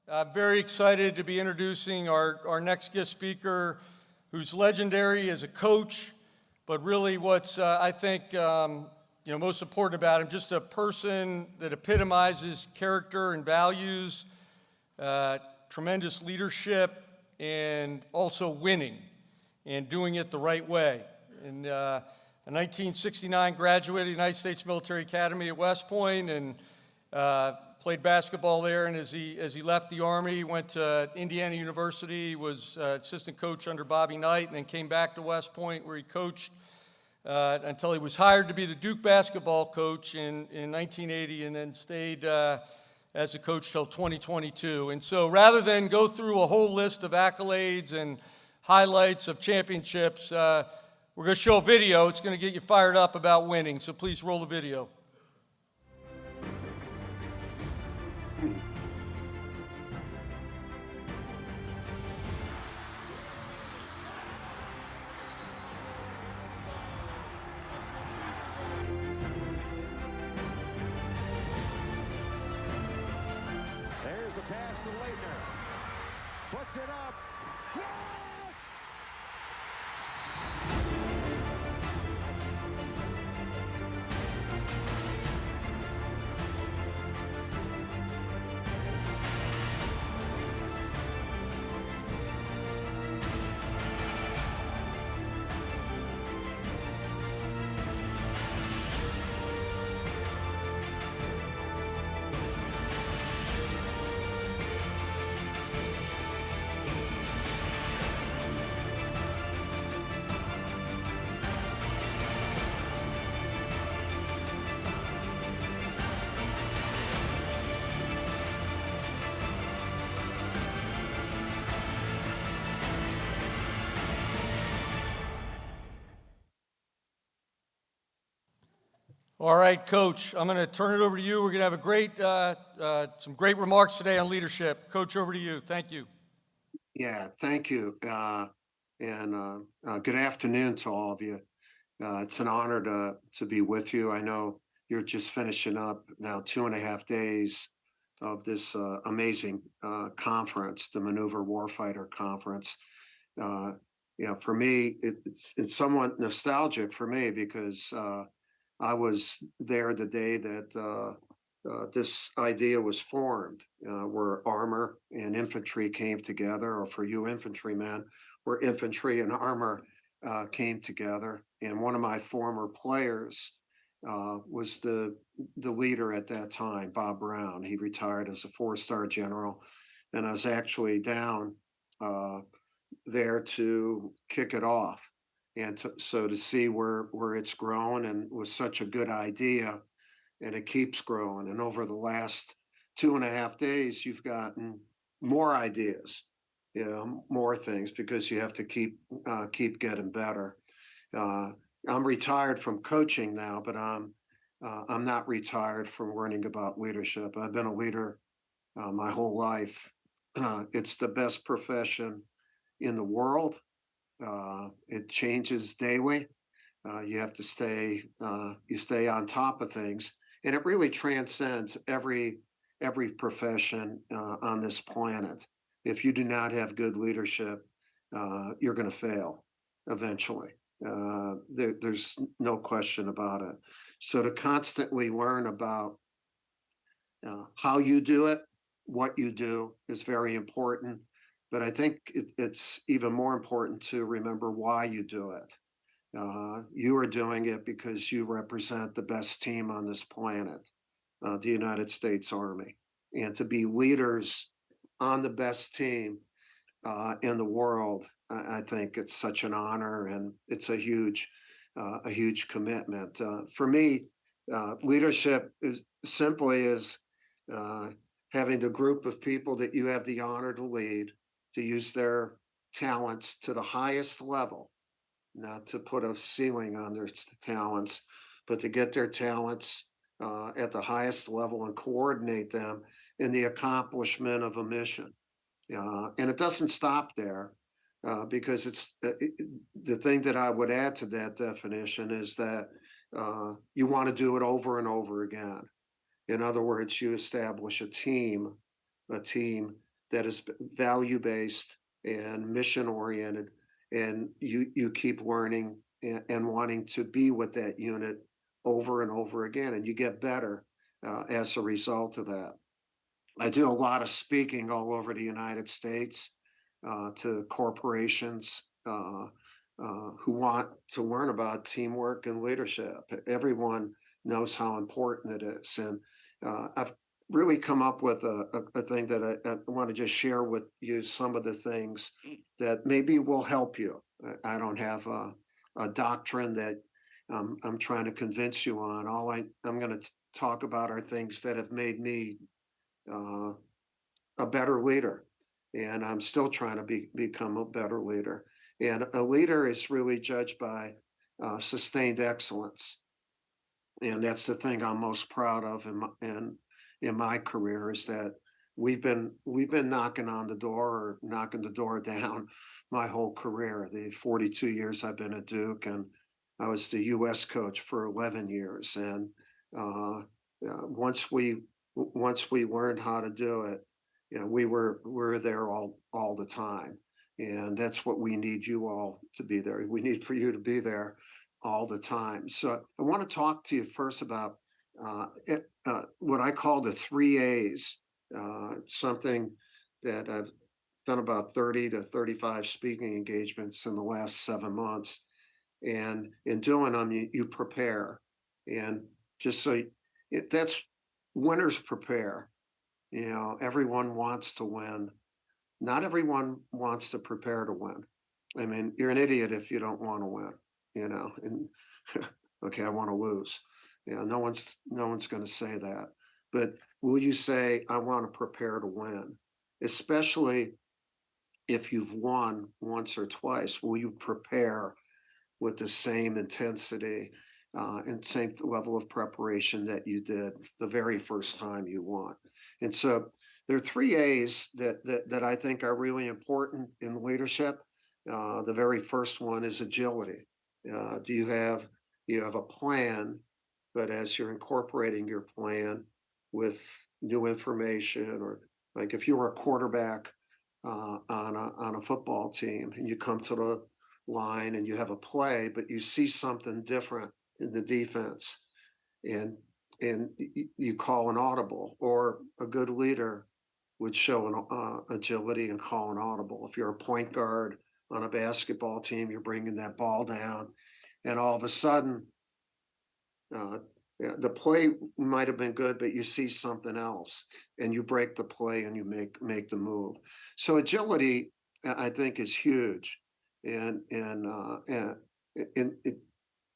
I'm very excited to be introducing our next guest speaker, who's legendary as a coach, but really what's, I think, most important about him, just a person that epitomizes character and values, tremendous leadership, and also winning and doing it the right way. And in 1969, graduated the United States Military Academy at West Point and played basketball there. And as he left the Army, he went to Indiana University, was assistant coach under Bobby Knight, and then came back to West Point where he coached until he was hired to be the Duke basketball coach in 1980, and then stayed as a coach till 2022. And so rather than go through a whole list of accolades and highlights of championships, we're going to show a video. It's going to get you fired up about winning, so please roll the video. There's the pass to Leitner. Puts it up. Yes! All right, Coach, I'm going to turn it over to you. We're going to have some great remarks today on leadership. Coach, over to you. Thank you. Yeah, thank you. Good afternoon to all of you. It's an honor to be with you. I know you're just finishing up now 2.5 days of this amazing conference, the Maneuver Warfighter Conference. For me, it's somewhat nostalgic for me because I was there the day that this idea was formed, where armor and infantry came together, or for you infantrymen, where infantry and armor came together. And one of my former players was the leader at that time, Bob Brown. He retired as a 4-star general, and I was actually down there to kick it off. And so to see where it's grown, and was such a good idea, and it keeps growing. And over the last 2.5 days, you've gotten more ideas, more things, because you have to keep getting better. I'm retired from coaching now, but I'm not retired from learning about leadership. I've been a leader my whole life. It's the best profession in the world. It changes daily. You have to stay on top of things, and it really transcends every profession on this planet. If you do not have good leadership, you're going to fail eventually. There's no question about it. So to constantly learn about how you do it, what you do, is very important. But I think it's even more important to remember why you do it. You are doing it because you represent the best team on this planet, the United States Army. And to be leaders on the best team in the world, I think it's such an honor, and it's a huge commitment. For me, leadership is simply having the group of people that you have the honor to lead to use their talents to the highest level, not to put a ceiling on their talents, but to get their talents at the highest level and coordinate them in the accomplishment of a mission. And it doesn't stop there, because the thing that I would add to that definition is that you want to do it over and over again. In other words, you establish a team that is value-based and mission-oriented, and you keep learning and wanting to be with that unit over and over again, and you get better as a result of that. I do a lot of speaking all over the United States to corporations who want to learn about teamwork and leadership. Everyone knows how important it is. And I've really come up with a thing that I want to just share with you some of the things that maybe will help you. I don't have a doctrine that I'm trying to convince you on. I'm going to talk about are things that have made me uh, a better leader. And I'm still trying to become a better leader. And a leader is really judged by sustained excellence. And that's the thing I'm most proud of in my career is that we've been knocking on the door or knocking the door down my whole career. The 42 years I've been at Duke, and I was the U.S. coach for 11 years. And uh, once we learned how to do it, we're there all the time, and that's what we need you all to be there. We need for you to be there all the time. So I want to talk to you first about what I call the three A's. It's something that I've done about 30 to 35 speaking engagements in the last 7 months. And in doing them, you prepare. And just so that's winners prepare. Everyone wants to win. Not everyone wants to prepare to win. I mean, you're an idiot if you don't want to win, and okay, I want to lose. No one's going to say that. But will you say, I want to prepare to win? Especially if you've won once or twice, will you prepare with the same intensity and same level of preparation that you did the very first time you won? And so there are three A's that I think are really important in leadership. The very first one is agility. Do you have a plan, but as you're incorporating your plan with new information, or like if you were a quarterback on a football team and you come to the line and you have a play, but you see something different in the defense, and you call an audible, or a good leader would show an agility and call an audible. If you're a point guard on a basketball team, you're bringing that ball down, and all of a sudden, uh, the play might have been good, but you see something else, and you break the play and you make the move. So agility, I think, is huge, and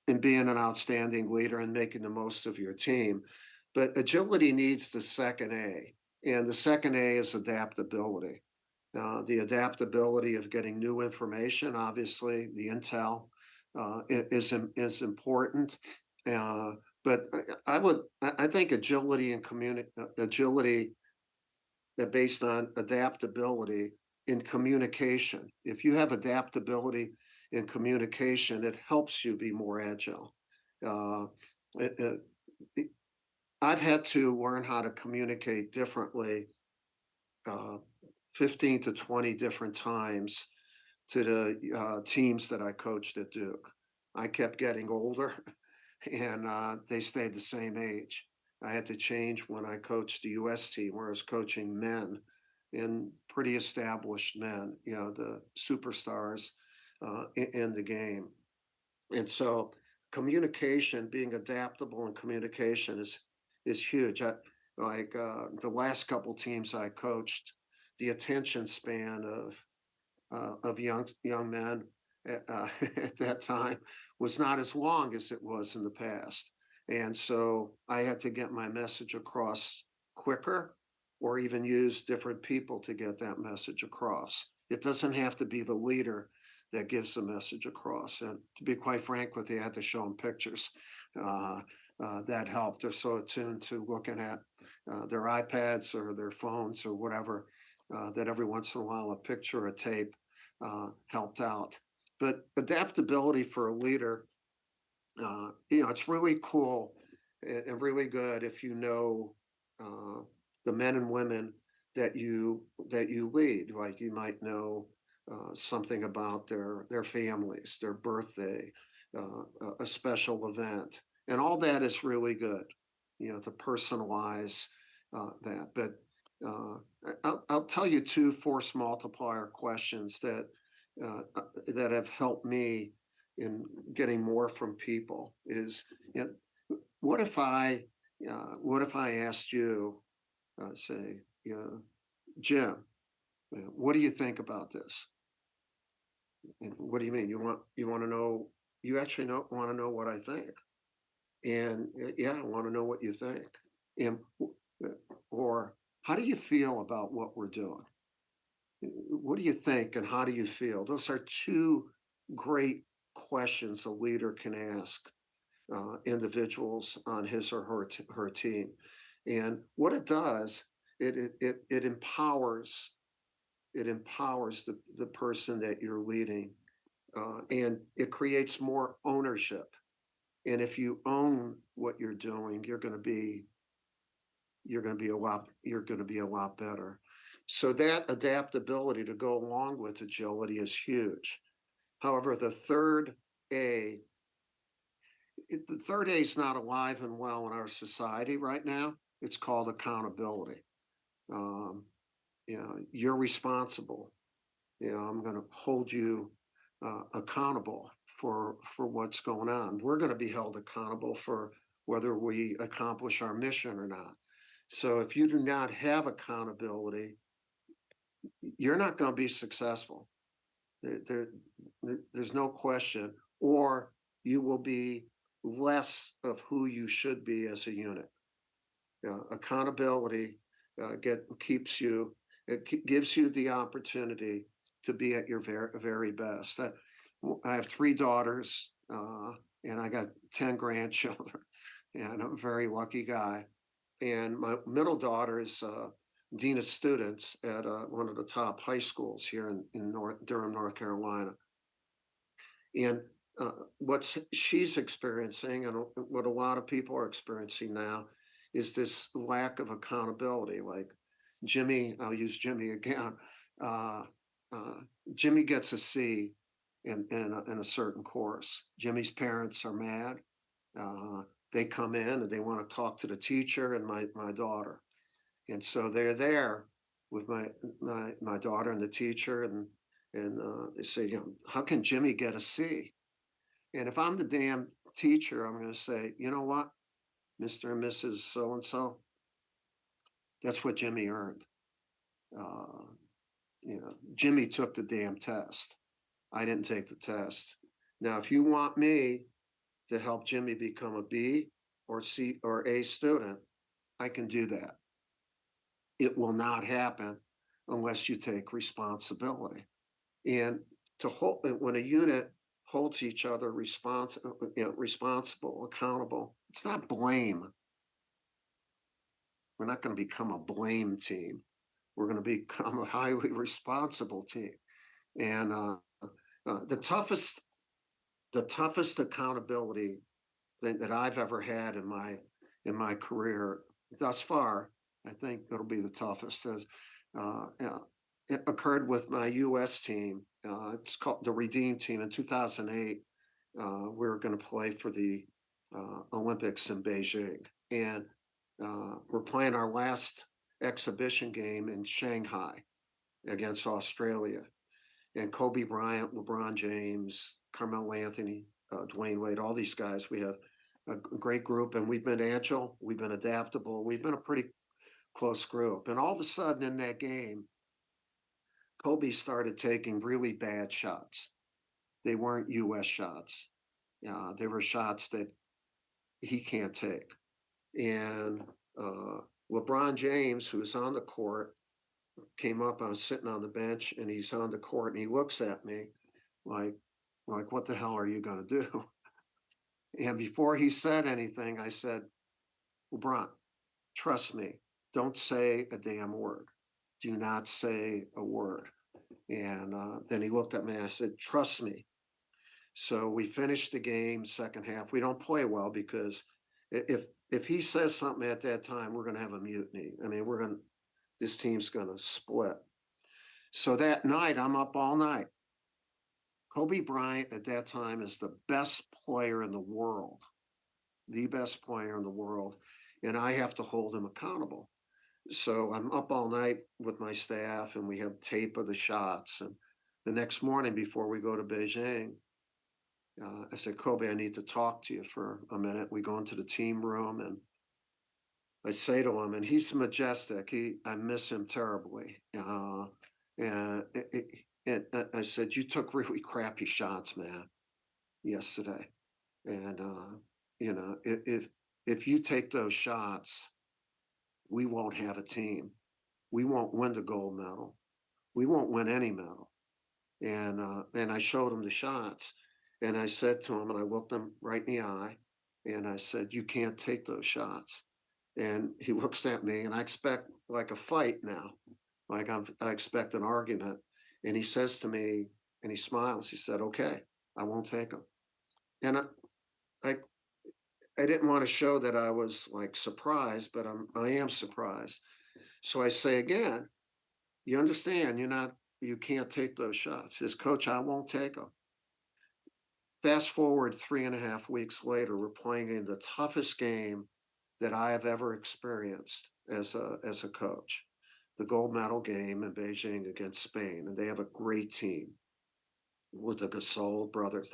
in being an outstanding leader and making the most of your team. But agility needs the second A, and the second A is adaptability. The adaptability of getting new information, obviously, the intel is important. Uh, but I think agility that based on adaptability in communication. If you have adaptability in communication, it helps you be more agile. Uh, it, it, I've had to learn how to communicate differently, uh, 15 to 20 different times to the teams that I coached at Duke. I kept getting older, and they stayed the same age. I had to change when I coached the U.S. team, where I was coaching men, and pretty established men, the superstars in the game. And so communication, being adaptable in communication is huge. The last couple teams I coached, the attention span of young men at that time was not as long as it was in the past. And so I had to get my message across quicker, or even use different people to get that message across. It doesn't have to be the leader that gives the message across. And to be quite frank with you, I had to show them pictures. That helped. They're so attuned to looking at their iPads or their phones or whatever, that every once in a while a picture or a tape helped out. But adaptability for a leader, it's really cool and really good if uh, the men and women that you lead. Like you might know something about their families, their birthday, a special event, and all that is really good. You know, to personalize that. But uh, I'll tell you two force multiplier questions that have helped me in getting more from people. Is, you know, what if I asked you, say, you know, Jim, what do you think about this? And what do you mean? You want to know? You actually want to know what I think? And yeah, I want to know what you think. And or how do you feel about what we're doing? What do you think, and how do you feel? Those are two great questions a leader can ask individuals on his or her team. And what it does, it empowers the person that you're leading, and it creates more ownership. And if you own what you're doing, you're going to be a lot better. So that adaptability to go along with agility is huge. However, A, the third A is not alive and well in our society right now. It's called accountability. Um, you know, you're responsible. You know, I'm going to hold you accountable for what's going on. We're going to be held accountable for whether we accomplish our mission or not. So if you do not have accountability, you're not going to be successful. There's no question, or you will be less of who you should be as a unit. Accountability keeps you, gives you the opportunity to be at your very best. I have three daughters, and I got 10 grandchildren, and I'm a very lucky guy. And my middle daughter is dean of students at one of the top high schools here in Durham, North Carolina. And what she's experiencing, and what a lot of people are experiencing now, is this lack of accountability. Like Jimmy, I'll use Jimmy again. Uh, uh, Jimmy gets a C in a certain course. Jimmy's parents are mad. Uh, they come in and they want to talk to the teacher and my daughter, and so they're there with my daughter and the teacher, and they say, you know, how can Jimmy get a C? And if I'm the damn teacher, I'm going to say, you know what, Mr. and Mrs. So and so, that's what Jimmy earned. Uh, you know, Jimmy took the damn test. I didn't take the test. Now, if you want me to help Jimmy become a B or C or A student, I can do that. It will not happen unless you take responsibility. And to hold, when a unit holds each other responsible, accountable, it's not blame. We're not going to become a blame team. We're going to become a highly responsible team. And the toughest accountability thing that I've ever had in my career thus far, I think it'll be the toughest. Is it occurred with my U.S. team. It's called the Redeem Team in 2008. We were going to play for the Olympics in Beijing, and we're playing our last exhibition game in Shanghai against Australia. And Kobe Bryant, LeBron James, Carmelo Anthony, Dwayne Wade, all these guys. We have a great group, and we've been agile, we've been adaptable, we've been a pretty close group. And all of a sudden in that game, Kobe started taking really bad shots. They weren't U.S. shots. They were shots that he can't take. And LeBron James, who's on the court, came up. I was sitting on the bench, and he's on the court, and he looks at me like, what the hell are you going to do? And before he said anything, I said, LeBron, trust me, don't say a damn word. Do not say a word. And then he looked at me and I said, trust me. So we finished the game, second half. We don't play well because if he says something at that time, we're going to have a mutiny. I mean, This team's going to split. So that night, I'm up all night. Kobe Bryant at that time is the best player in the world, the best player in the world, and I have to hold him accountable. So I'm up all night with my staff, and we have tape of the shots. And the next morning, before we go to Beijing, I said, Kobe, I need to talk to you for a minute. We go into the team room, and I say to him, and he's majestic. I miss him terribly. And, and I said, you took really crappy shots, man, yesterday. And if you take those shots, we won't have a team. We won't win the gold medal. We won't win any medal. And I showed him the shots, and I said to him, and I looked him right in the eye, and I said, you can't take those shots. And he looks at me, and I expect like a fight now, like I expect an argument. And he says to me, and he smiles. He said, "Okay, I won't take them." And I, I didn't want to show that I was like surprised, but I am surprised. So I say again, you understand, you can't take those shots. He says, Coach, I won't take them. Fast forward 3.5 weeks later, we're playing in the toughest game that I have ever experienced as a coach, the gold medal game in Beijing against Spain, and they have a great team with the Gasol brothers.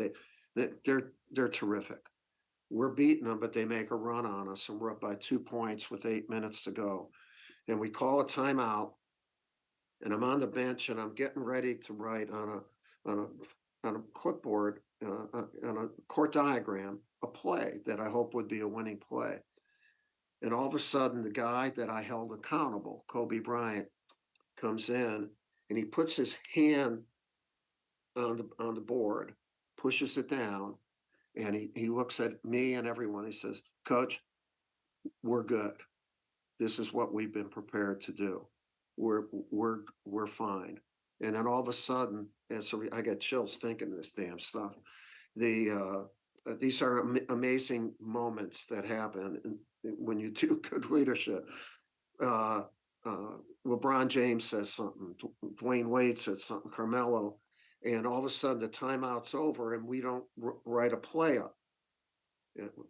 They're terrific. We're beating them, but they make a run on us, and we're up by 2 points with 8 minutes to go. And we call a timeout, and I'm on the bench, and I'm getting ready to write on a clipboard, on a court diagram, a play that I hope would be a winning play. And all of a sudden, the guy that I held accountable, Kobe Bryant, comes in, and he puts his hand on the board, pushes it down, and he looks at me and everyone. He says, Coach, we're good. This is what we've been prepared to do. We're fine. And then all of a sudden, I get chills thinking this damn stuff. These are amazing moments that happen when you do good leadership. LeBron James says something, Dwayne Wade says something, Carmelo, and all of a sudden the timeout's over and we don't write a play up.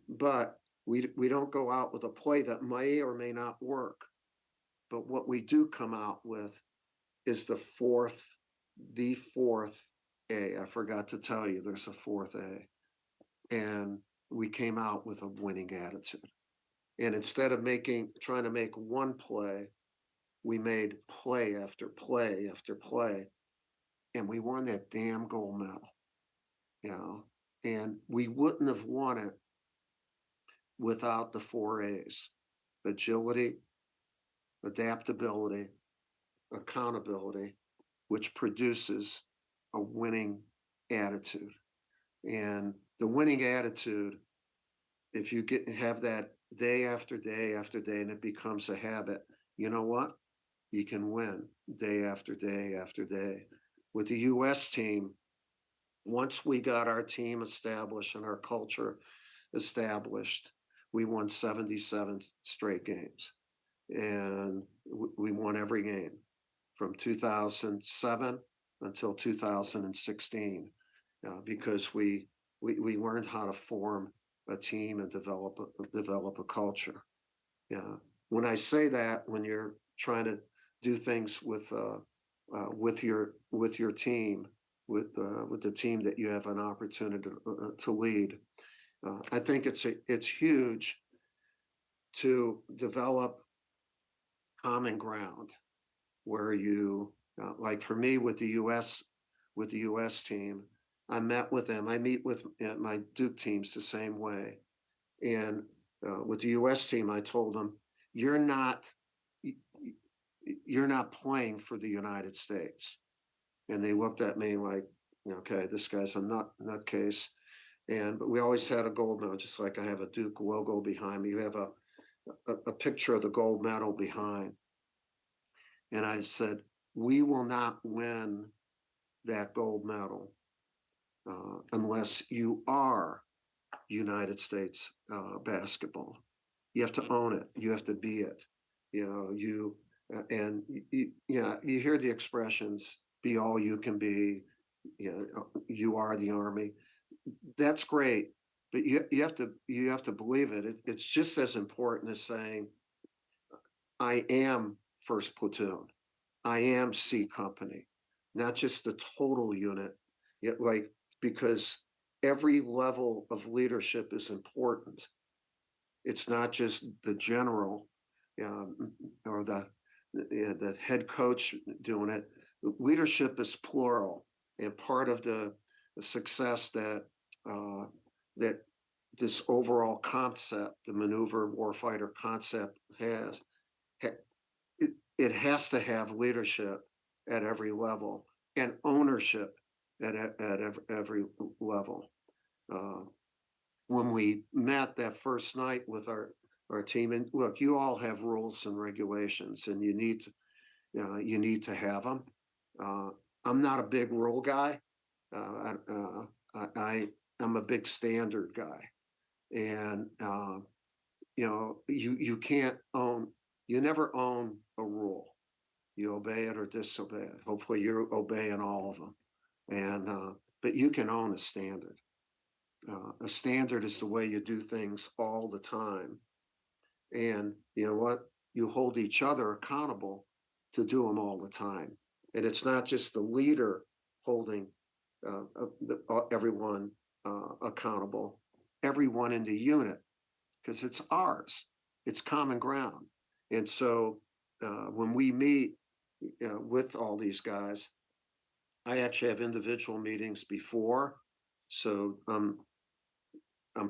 But we don't go out with a play that may or may not work. But what we do come out with is the fourth A. I forgot to tell you there's a fourth A. And we came out with a winning attitude. And instead of trying to make one play, we made play after play after play. And we won that damn gold medal. And we wouldn't have won it without the 4 A's: agility, adaptability, accountability, which produces a winning attitude. And the winning attitude, if you have that day after day after day, and it becomes a habit, you know what? You can win day after day after day. With the US team, once we got our team established and our culture established, we won 77 straight games. And we won every game from 2007 until 2016, because we learned how to form a team and develop a culture. Yeah. When I say that, when you're trying to do things with your team, with the team that you have an opportunity to lead, I think it's huge to develop common ground where you, like for me with the US team, I met with them. I meet with my Duke teams the same way. And with the US team, I told them, you're not playing for the United States. And they looked at me like, okay, this guy's a nutcase. But we always had a gold medal, just like I have a Duke logo behind me. You have a picture of the gold medal behind. And I said, we will not win that gold medal unless you are United States basketball. You have to own it. You have to be it. And yeah, you hear the expressions, be all you can be, you are the army. That's great, but you have to believe it. It's just as important as saying, I am first platoon. I am C company, not just the total unit. Yet, like, because every level of leadership is important. It's not just the general or the head coach doing it. Leadership is plural, and part of the success uh, that this overall concept, the maneuver warfighter concept, has it has to have leadership at every level and ownership at every level. Uh, when we met that first night with our team, and look, you all have rules and regulations, and you need to have them. Uh, I'm not a big rule guy. I'm a big standard guy, and you can't own. You never own a rule. You obey it or disobey it. Hopefully, you're obeying all of them, and but you can own a standard. A standard is the way you do things all the time. And you know what? You hold each other accountable to do them all the time. And it's not just the leader holding everyone accountable, everyone in the unit, because it's ours, it's common ground. And so when we meet with all these guys, I actually have individual meetings before. So I'm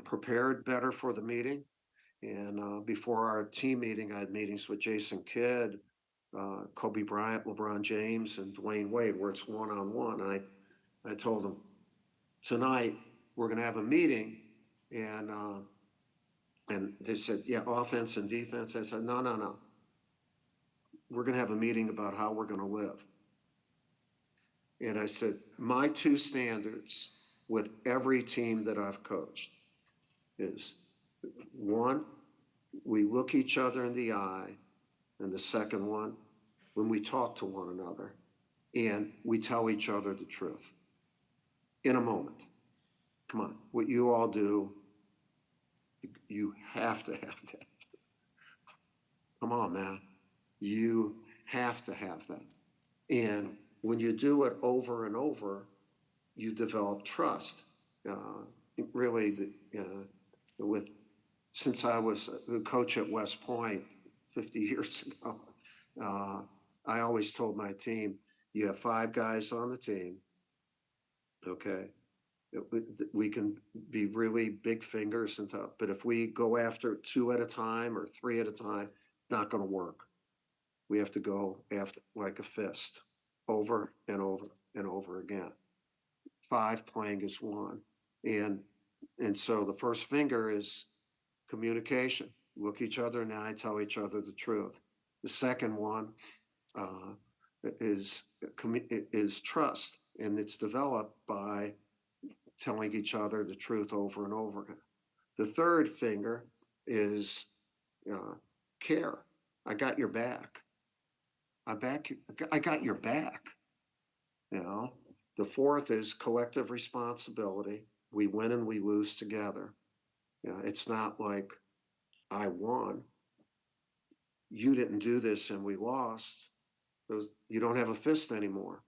prepared better for the meeting. And before our team meeting, I had meetings with Jason Kidd, Kobe Bryant, LeBron James, and Dwayne Wade, where it's one-on-one. And I told them, tonight we're going to have a meeting, and they said, yeah, offense and defense. I said, no, no, no. We're going to have a meeting about how we're going to live. And I said, my two standards with every team that I've coached is one, we look each other in the eye, and the second one, when we talk to one another and we tell each other the truth in a moment. Come on, what you all do, you have to have that. Come on, man. You have to have that. And when you do it over and over, you develop trust. Really, with since I was a coach at West Point 50 years ago, uh, I always told my team, you have 5 guys on the team, okay? We can be really big fingers and tough, but if we go after 2 at a time or 3 at a time, it's not going to work. We have to go after like a fist, over and over and over again. 5 playing as one, and so the first finger is communication. Look each other in the eye, tell each other the truth. The second one uh, is trust, and it's developed by telling each other the truth over and over again. The third finger is care. I got your back. I got your back. You know. The fourth is collective responsibility. We win and we lose together. It's not like I won. You didn't do this and we lost. You don't have a fist anymore.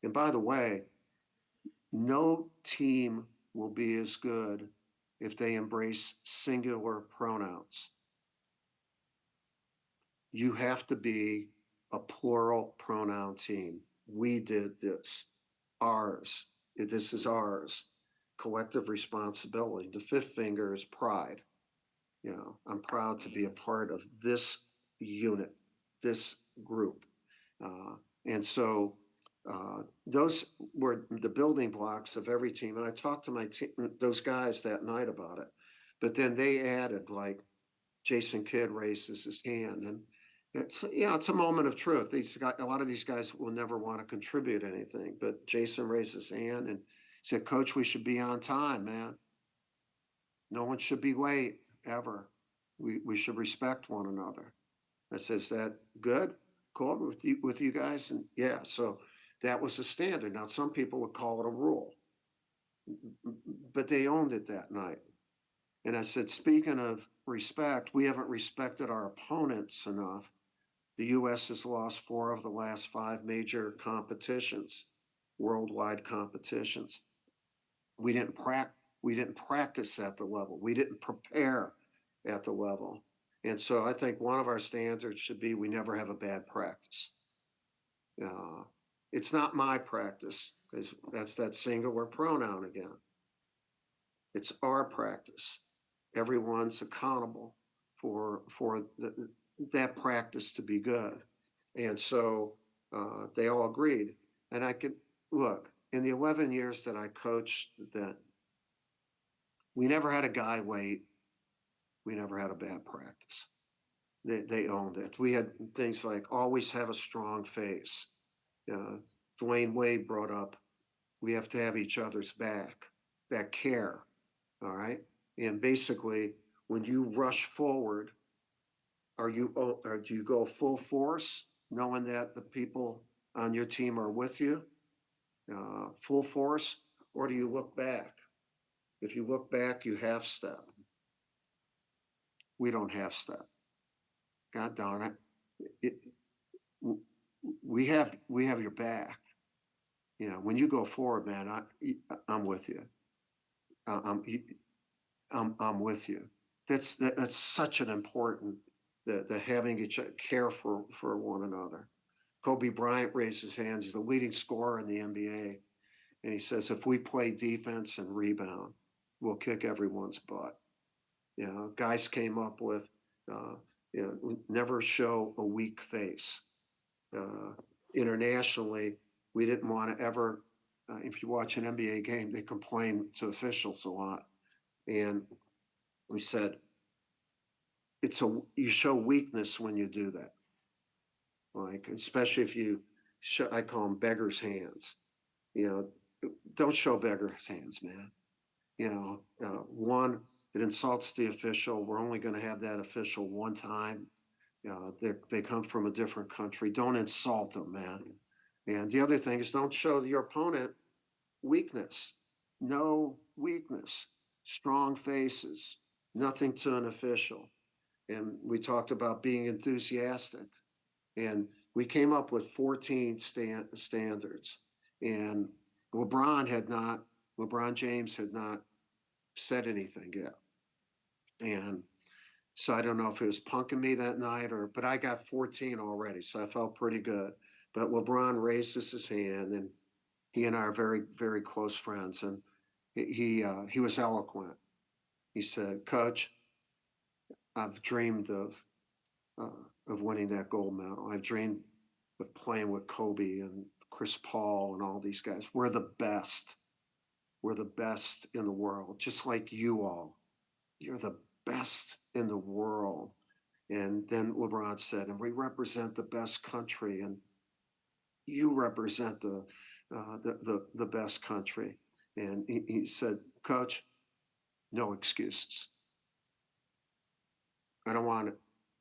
And by the way, no team will be as good if they embrace singular pronouns. You have to be a plural pronoun team. We did this. Ours. This is ours. Collective responsibility. The fifth finger is pride. I'm proud to be a part of this unit, this group. And so those were the building blocks of every team. And I talked to those guys that night about it. But then they added, like, Jason Kidd raises his hand, and it's a moment of truth. A lot of these guys will never want to contribute anything, but Jason raised his hand and said, "Coach, we should be on time, man. No one should be late ever. We should respect one another." I said, "Is that good?" go over with you guys? And yeah, so that was a standard. Now, some people would call it a rule, but they owned it that night. And I said, speaking of respect, we haven't respected our opponents enough. The U.S. has lost 4 of the last 5 major competitions, worldwide competitions. We didn't practice at the level. We didn't prepare at the level. And so I think one of our standards should be we never have a bad practice. It's not my practice, because that's that singular pronoun again. It's our practice. Everyone's accountable for that practice to be good. And so they all agreed. And I could look, in the 11 years that I coached, that we never had a guy wait. We never had a bad practice. They owned it. We had things like always have a strong face. Dwayne Wade brought up, we have to have each other's back, that care. All right. And basically, when you rush forward, or do you go full force, knowing that the people on your team are with you, full force, or do you look back? If you look back, you half step. We don't half step. God darn it. We have your back. You know, when you go forward, man, I'm with you. I'm with you. That's such an important, the having each care for one another. Kobe Bryant raised his hands. He's the leading scorer in the NBA, and he says, if we play defense and rebound, we'll kick everyone's butt. You know, guys came up with, never show a weak face. Internationally, we didn't want to ever, if you watch an NBA game, they complain to officials a lot. And we said, you show weakness when you do that. Like, especially if you show, I call them beggars' hands. You know, don't show beggars' hands, man. You know, one, it insults the official. We're only going to have that official one time. They come from a different country. Don't insult them, man. And the other thing is, don't show your opponent weakness. No weakness. Strong faces. Nothing to an official. And we talked about being enthusiastic. And we came up with 14 standards. And LeBron James had not said anything yet. And so I don't know if it was punking me that night but I got 14 already, so I felt pretty good. But LeBron raises his hand, and he and I are very, very close friends. And he was eloquent. He said, Coach, I've dreamed of winning that gold medal. I've dreamed of playing with Kobe and Chris Paul and all these guys. We're the best. We're the best in the world, just like you all. You're the best in the world. And then LeBron said, and we represent the best country, and you represent the best country. And he said, Coach, no excuses. I don't want to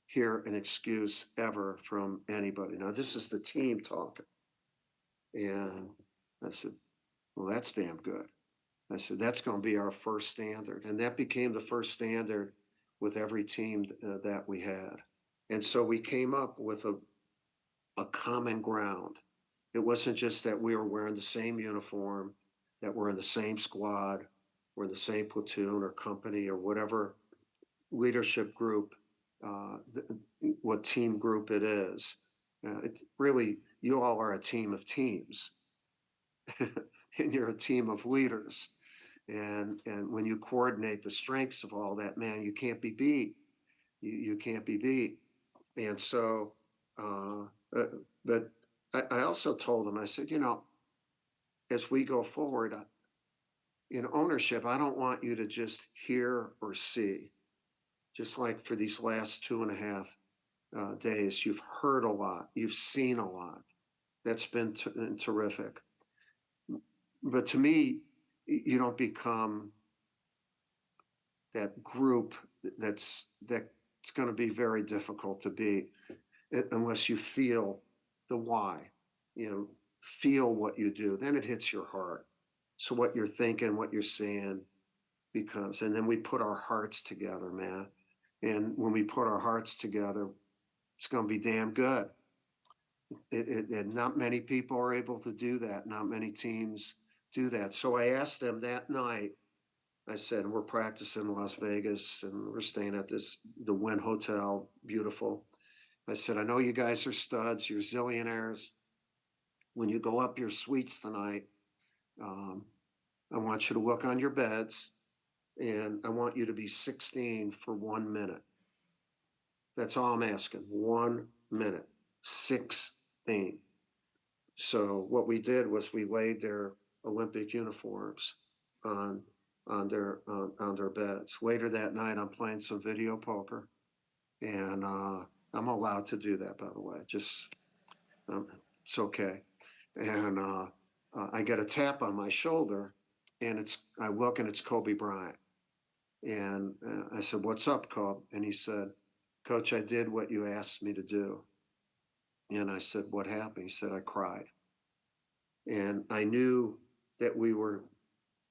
hear an excuse ever from anybody. Now, this is the team talking. And I said, well, that's damn good. I said, that's going to be our first standard. And that became the first standard with every team that we had. And so we came up with a common ground. It wasn't just that we were wearing the same uniform, that we're in the same squad, we're in the same platoon or company or whatever leadership group, what team group it is. It really, you all are a team of teams. And you're a team of leaders. And when you coordinate the strengths of all that, man, you can't be beat. You can't be beat. And so, but I also told him, I said, you know, as we go forward, in ownership, I don't want you to just hear or see. Just like for these last 2.5 days, you've heard a lot, you've seen a lot. That's been terrific. But to me, you don't become that group that's going to be very difficult to beat. unless you feel the why, feel what you do, then it hits your heart. So what you're thinking, what you're saying becomes, and then we put our hearts together, man. And when we put our hearts together, it's going to be damn good. Not many people are able to do that. Not many teams do that. So I asked them that night, I said, we're practicing in Las Vegas and we're staying at the Wynn Hotel, beautiful. I said, I know you guys are studs, you're zillionaires. When you go up your suites tonight, I want you to look on your beds and I want you to be 16 for 1 minute. That's all I'm asking. 1 minute, 16. So what we did was we laid their Olympic uniforms on on their beds. Later that night, I'm playing some video poker, and I'm allowed to do that, by the way. Just it's okay. And I get a tap on my shoulder, and I look and it's Kobe Bryant. And I said, "What's up, Kobe?" And he said, "Coach, I did what you asked me to do." And I said, "What happened?" He said, "I cried." And I knew that we were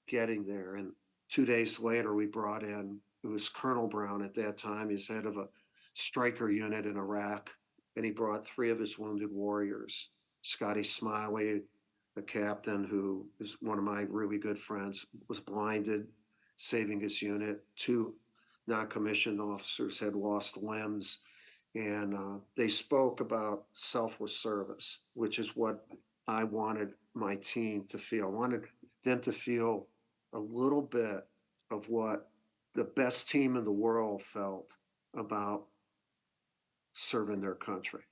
getting there. And 2 days later, we brought in, it was Colonel Brown at that time. He's head of a striker unit in Iraq. And he brought 3 of his wounded warriors. Scotty Smiley, a captain who is one of my really good friends, was blinded, saving his unit. 2 non-commissioned officers had lost limbs. And they spoke about selfless service, which is what I wanted my team to feel. I wanted them to feel a little bit of what the best team in the world felt about serving their country,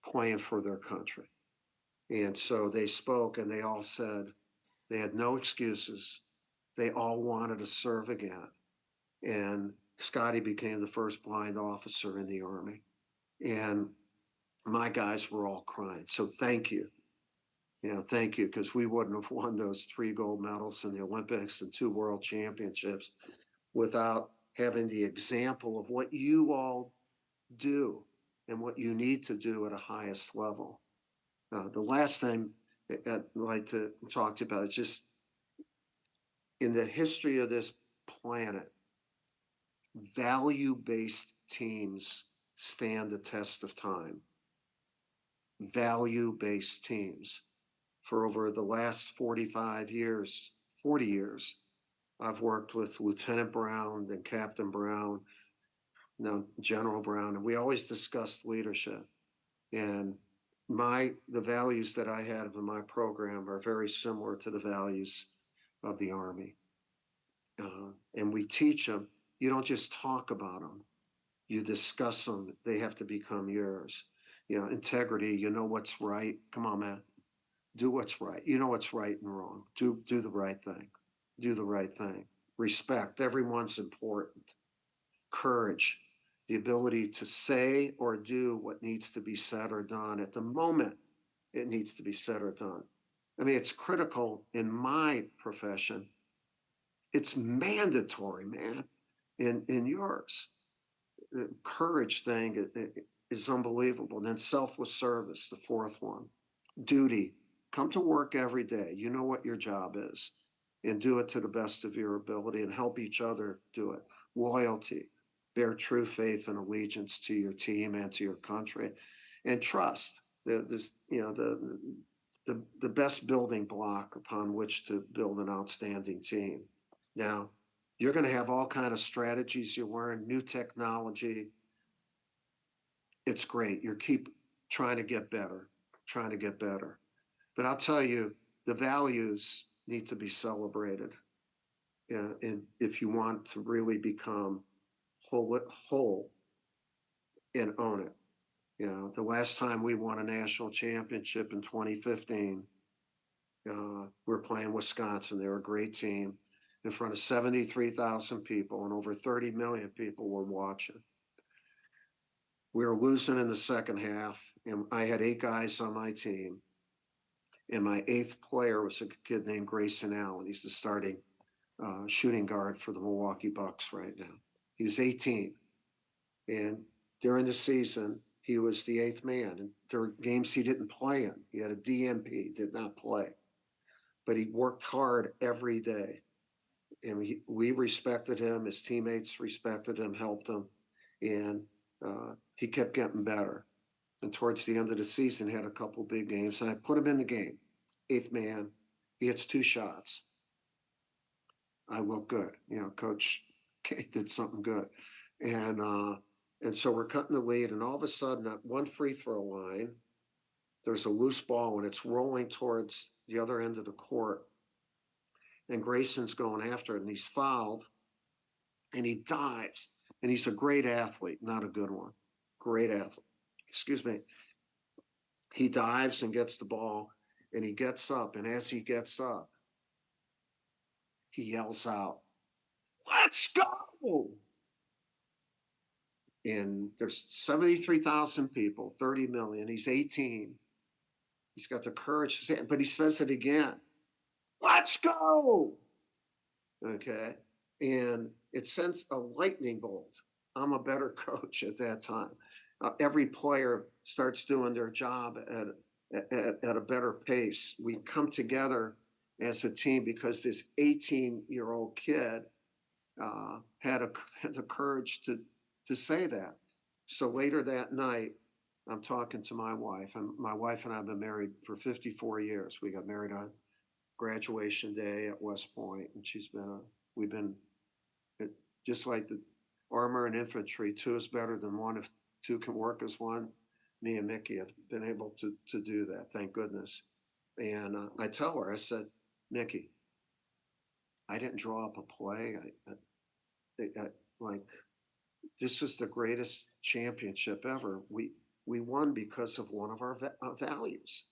playing for their country. And so they spoke and they all said they had no excuses. They all wanted to serve again. And Scotty became the first blind officer in the Army. And my guys were all crying. So thank you. Thank you, because we wouldn't have won those 3 gold medals in the Olympics and 2 world championships without having the example of what you all do and what you need to do at a highest level. The last thing I'd like to talk to you about is just in the history of this planet, value-based teams stand the test of time. Value-based teams. For over the last 45 years, 40 years, I've worked with Lieutenant Brown and Captain Brown, General Brown, and we always discussed leadership. And the values that I have in my program are very similar to the values of the Army. And we teach them, you don't just talk about them, you discuss them, they have to become yours. Integrity, you know what's right. Come on, man. Do what's right. You know what's right and wrong. Do the right thing. Do the right thing. Respect. Everyone's important. Courage. The ability to say or do what needs to be said or done at the moment it needs to be said or done. I mean, it's critical in my profession. It's mandatory, man, in yours. The courage thing is unbelievable. And then selfless service, the 4th one. Duty. Come to work every day. You know what your job is, and do it to the best of your ability and help each other do it. Loyalty. Bear true faith and allegiance to your team and to your country. And trust. The best building block upon which to build an outstanding team. Now, you're going to have all kind of strategies you learn, new technology. It's great. You keep trying to get better, trying to get better. But I'll tell you, the values need to be celebrated. And if you want to really become whole and own it. The last time we won a national championship in 2015, we're playing Wisconsin. They're a great team in front of 73,000 people, and over 30 million people were watching. We were losing in the second half, and I had 8 guys on my team. And my 8th player was a kid named Grayson Allen. He's the starting shooting guard for the Milwaukee Bucks right now. He was 18. And during the season, he was the eighth man. And there were games he didn't play in. He had a DMP, did not play, but he worked hard every day. And we respected him. His teammates respected him, helped him, and he kept getting better. And towards the end of the season, had a couple big games, and I put him in the game. Eighth man, he hits 2 shots. I look good, Coach K did something good, and so we're cutting the lead, and all of a sudden, at one free throw line, there's a loose ball, and it's rolling towards the other end of the court, and Grayson's going after it, and he's fouled, and he dives, and he's a great athlete, not a good one, great athlete. Excuse me. He dives and gets the ball, and he gets up, and as he gets up, he yells out, "Let's go!" And there's 73,000 people, 30 million. He's 18. He's got the courage to say it, but he says it again. "Let's go!" Okay. And it sends a lightning bolt. I'm a better coach at that time. Every player starts doing their job at a better pace. We come together as a team because this 18-year-old kid had the courage to say that. So later that night, I'm talking to my wife, and my wife and I have been married for 54 years. We got married on graduation day at West Point, and we've been just like the armor and infantry. 2 is better than 1 if 2 can work as 1. Me and Mickey have been able to do that, thank goodness. And I tell her, I said, "Mickey, I didn't draw up a play. Like, this was the greatest championship ever. We won because of one of our values.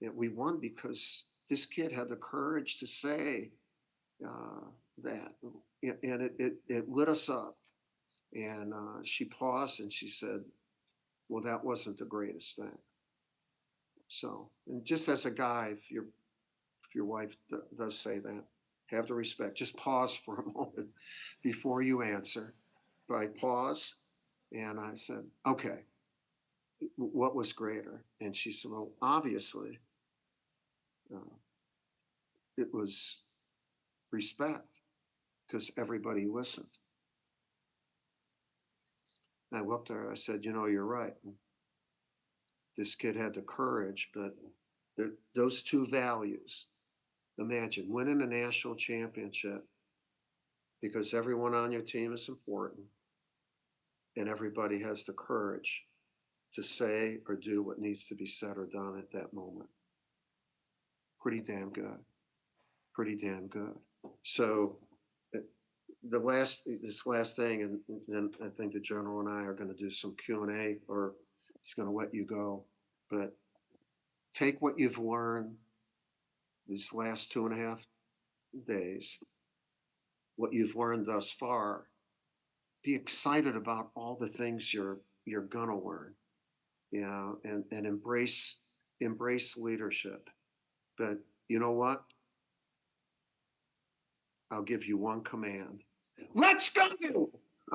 We won because this kid had the courage to say that, and it lit us up." And she paused and she said, "Well, that wasn't the greatest thing." So, and just as a guy, if your wife does say that, have the respect. Just pause for a moment before you answer. But I paused and I said, "Okay, what was greater?" And she said, "Well, obviously, it was respect because everybody listened." And I looked at her, I said, "You're right. This kid had the courage, but those 2 values, imagine winning a national championship because everyone on your team is important and everybody has the courage to say or do what needs to be said or done at that moment. Pretty damn good. Pretty damn good." So this last thing, and then I think the general and I are going to do some Q&A, or he's going to let you go, but take what you've learned these last 2.5 days, what you've learned thus far, be excited about all the things you're going to learn, and embrace leadership. But you know what? I'll give you one command. Let's go!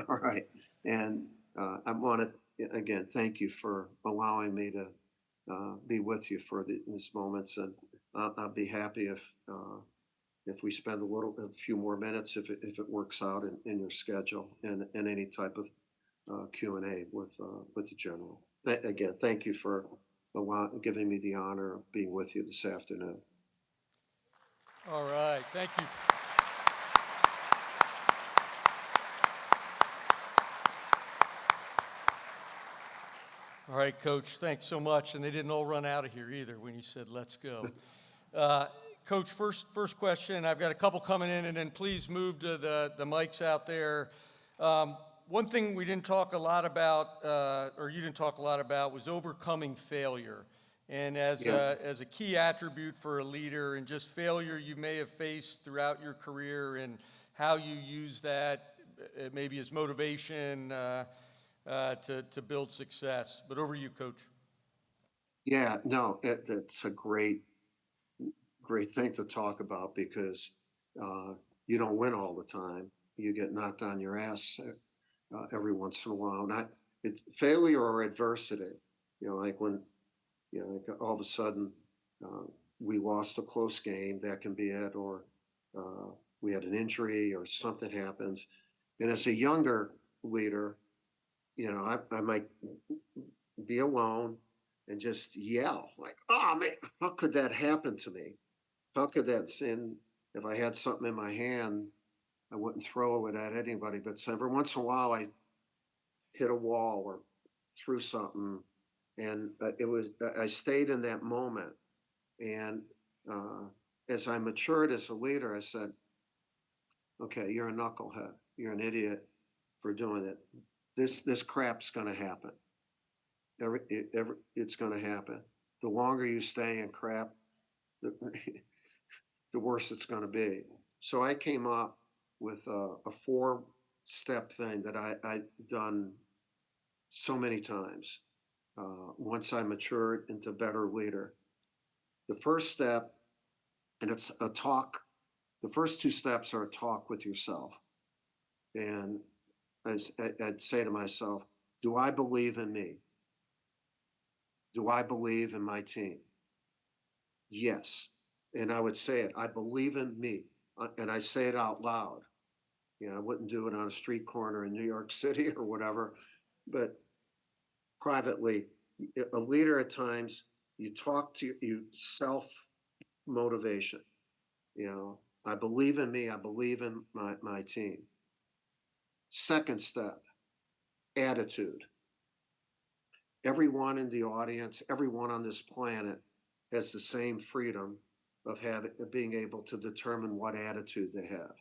All right. And I want to, again, thank you for allowing me to be with you for these moments. And I'll be happy if we spend a few more minutes, if it works out in your schedule, and any type of Q&A with the general. Again, thank you for giving me the honor of being with you this afternoon. All right, thank you. All right, Coach, thanks so much. And they didn't all run out of here either when you said, "Let's go." Coach, first question. I've got a couple coming in, and then please move to the mics out there. One thing we didn't talk a lot about, or you didn't talk a lot about, was overcoming failure. And as a key attribute for a leader, and just failure you may have faced throughout your career, and how you use that maybe as motivation to build success. But over to you, Coach. Yeah, no, it's a great thing to talk about, because you don't win all the time. You get knocked on your ass every once in a while. And it's failure or adversity. Like when, like all of a sudden we lost a close game, that can be it, or we had an injury or something happens. And as a younger leader, I might be alone and just yell like, "Oh man, how could that happen to me? How could that sin? If I had something in my hand, I wouldn't throw it at anybody." But so every once in a while, I hit a wall or threw something, and I stayed in that moment. And uh, as I matured as a leader, I said, "Okay, you're a knucklehead. You're an idiot for doing it. This crap's going to happen. It's going to happen. The longer you stay in crap, the, the worse it's going to be." So I came up with a 4-step thing that I done so many times. Once I matured into better leader, the first step, and it's a talk. The first 2 steps are a talk with yourself, and I'd say to myself, "Do I believe in me? Do I believe in my team? Yes." And I would say it, "I believe in me." And I say it out loud. I wouldn't do it on a street corner in New York City or whatever, but privately, a leader at times, you talk to you self motivation. I believe in me. I believe in my team. Second step, attitude. Everyone in the audience, everyone on this planet has the same freedom of being able to determine what attitude they have.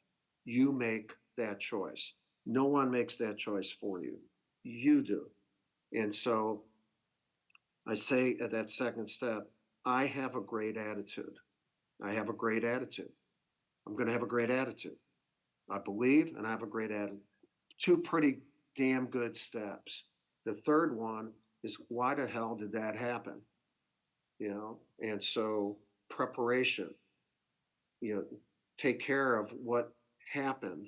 You make that choice. No one makes that choice for you. You do. And so I say at that second step, I have a great attitude. I have a great attitude. I'm going to have a great attitude. I believe and I have a great attitude. 2 pretty damn good steps. The third one is, why the hell did that happen? And so preparation, take care of what happened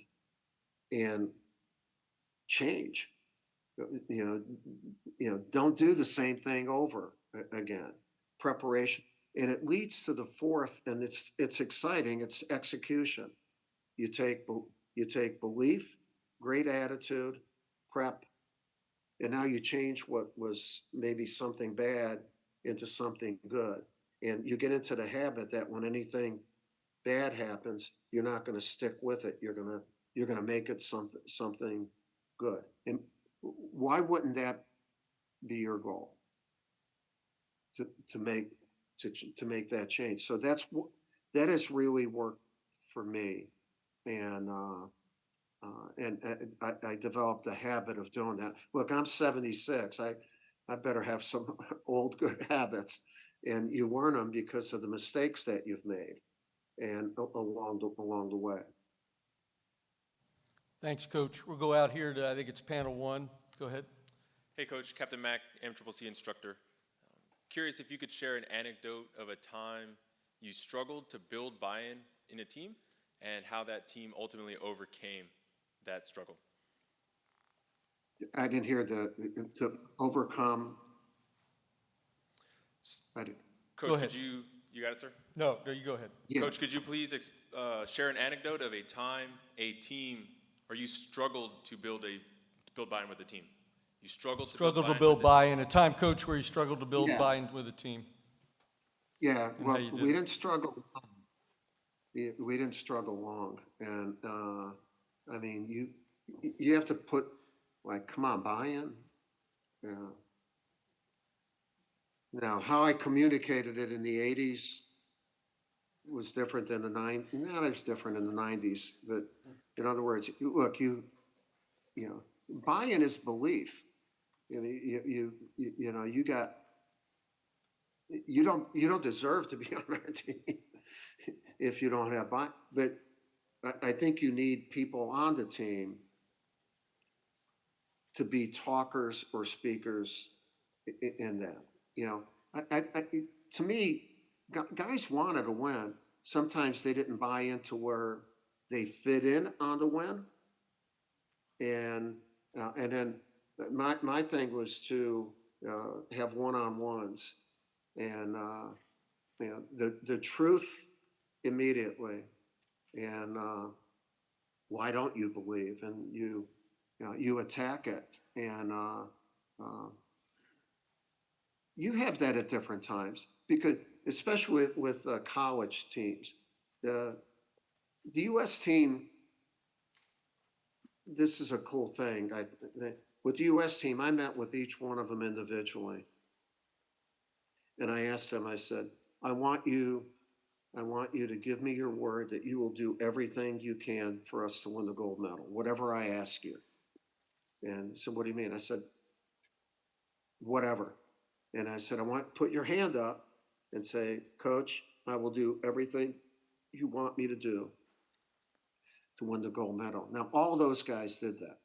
and change. Don't do the same thing over again. Preparation, and it leads to the fourth, and it's exciting. It's execution. You take belief, great attitude, prep, and now you change what was maybe something bad into something good. And you get into the habit that when anything bad happens, you're not going to stick with it. You're going to make it something good. And why wouldn't that be your goal? To make that change. So that has really worked for me, and I developed a habit of doing that. Look, I'm 76. I better have some old good habits, and you learn them because of the mistakes that you've made, and along the way. Thanks, Coach. We'll go out here to, I think it's panel 1. Go ahead. Hey, Coach. Captain Mac, MCCC instructor. Curious if you could share an anecdote of a time you struggled to build buy-in in a team and how that team ultimately overcame that struggle. I didn't hear to overcome. Coach, Go ahead. you got it, sir? No, you go ahead. Yeah. Coach, could you please share an anecdote of a time a team, or you struggled to build buy-in with a team? You struggled to build buy-in. A time, Coach, where you struggled to build Yeah. buy-in with a team. Yeah, And well, how you did we it. didn't struggle. We didn't struggle long, and I mean, you have to put, like, come on, buy-in. Yeah. Now, how I communicated it in the '80s was different than the '90s. Not as different in the '90s, but in other words, look, buy-in is belief. You don't deserve to be on our team if you don't have buy. But I think you need people on the team to be talkers or speakers in that. To me, guys wanted to win. Sometimes they didn't buy into where they fit in on the win, and then my thing was to have one-on-ones, and the truth immediately, and why don't you believe, and you attack it, and uh, you have that at different times, because especially with college teams, the the U.S. team, this is a cool thing. With the U.S. team, I met with each one of them individually, and I asked them. I said, "I want you, I want you to give me your word that you will do everything you can for us to win the gold medal, whatever I ask you." And he said, "What do you mean?" I said, "Whatever." And I said, "I want put your hand up and say, Coach, I will do everything you want me to do to win the gold medal." Now, all those guys did that.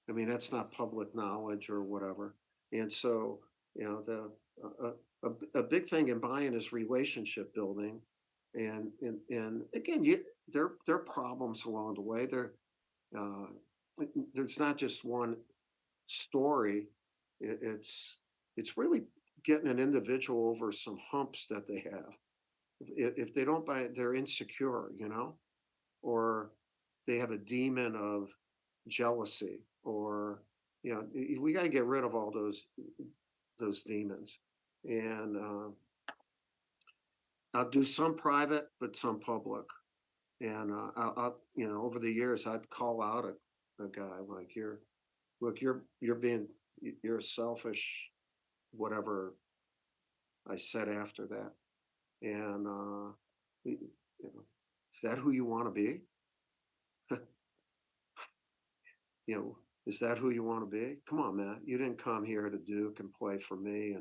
I mean, that's not public knowledge or whatever. And so, the a big thing in buying is relationship building, and again, there are problems along the way. Uh, there's not just one story. It's really getting an individual over some humps that they have. If they don't buy it, they're insecure, or they have a demon of jealousy, or we got to get rid of all those demons. And I'll do some private, but some public. And over the years, I'd call out a guy like, you're selfish, whatever I said after that. And is that who you want to be? you know, is that who you want to be? Come on, man. You didn't come here to Duke and play for me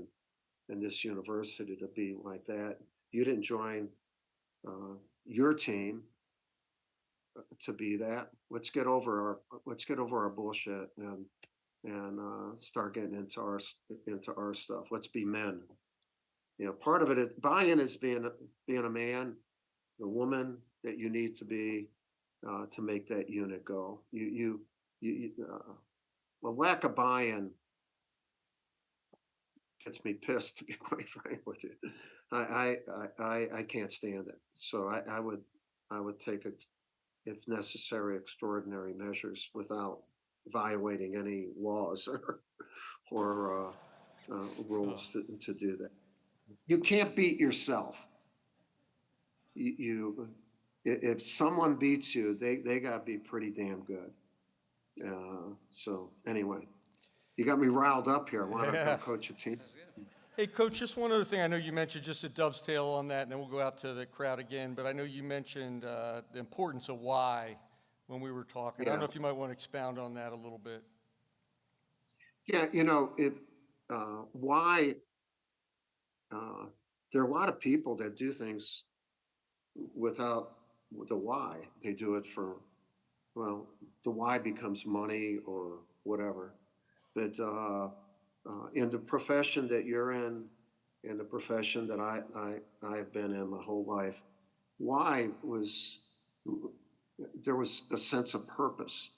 and this university to be like that. You didn't join your team to be that. Let's get over our bullshit and start getting into our stuff. Let's be men. Part of it is buy-in is being a man, the woman that you need to be to make that unit go. A lack of buy-in gets me pissed, to be quite frank with you. I can't stand it. So I would take if necessary, extraordinary measures without violating any laws or rules to do that. You can't beat yourself. If someone beats you, they got to be pretty damn good. So anyway, you got me riled up here. I want to go coach a team. Hey, Coach, just one other thing. I know you mentioned, just to dovetail on that, and then we'll go out to the crowd again, but I know you mentioned the importance of why when we were talking. I don't know if you might want to expound on that a little bit. Yeah, why there are a lot of people that do things without the why. They do it for, well, the why becomes money or whatever. But in the profession that you're in the profession that I've been in my whole life, why there was a sense of purpose.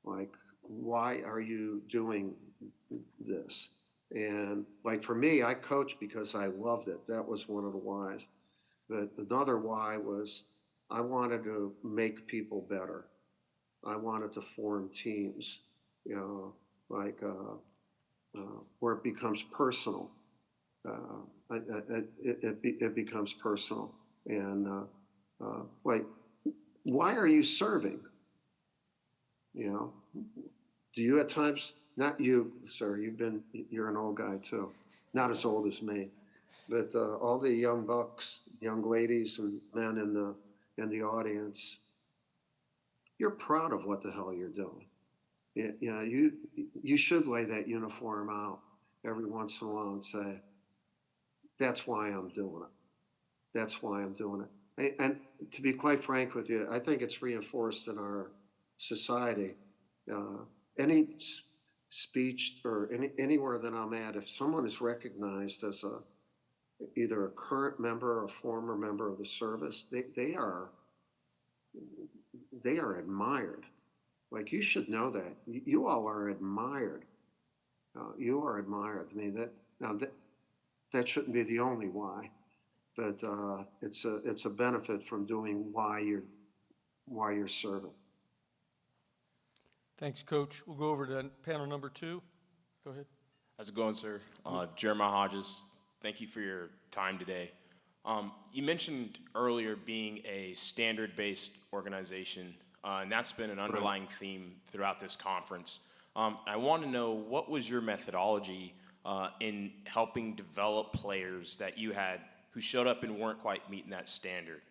Like, why are you doing this? And like for me, I coached because I loved it. That was one of the whys. But another why was I wanted to make people better. I wanted to form teams, like where it becomes personal. It becomes personal. And like, why are you serving? Do you at times, not you, sir, you're an old guy too, not as old as me, but all the young bucks, young ladies and men in the audience, you're proud of what the hell you're doing. You should lay that uniform out every once in a while and say, that's why I'm doing it. That's why I'm doing it. And to be quite frank with you, I think it's reinforced in our society. Any speech or anywhere that I'm at, if someone is recognized as either a current member or a former member of the service, they are admired. Like, you should know that. You all are admired. You are admired. I mean, that shouldn't be the only why, but it's a benefit from doing why you're serving. Thanks, Coach. We'll go over to panel number 2. Go ahead. How's it going, sir? Jeremiah Hodges, thank you for your time today. You mentioned earlier being a standard-based organization, and that's been an underlying theme throughout this conference. I want to know, what was your methodology in helping develop players that you had who showed up and weren't quite meeting that standard?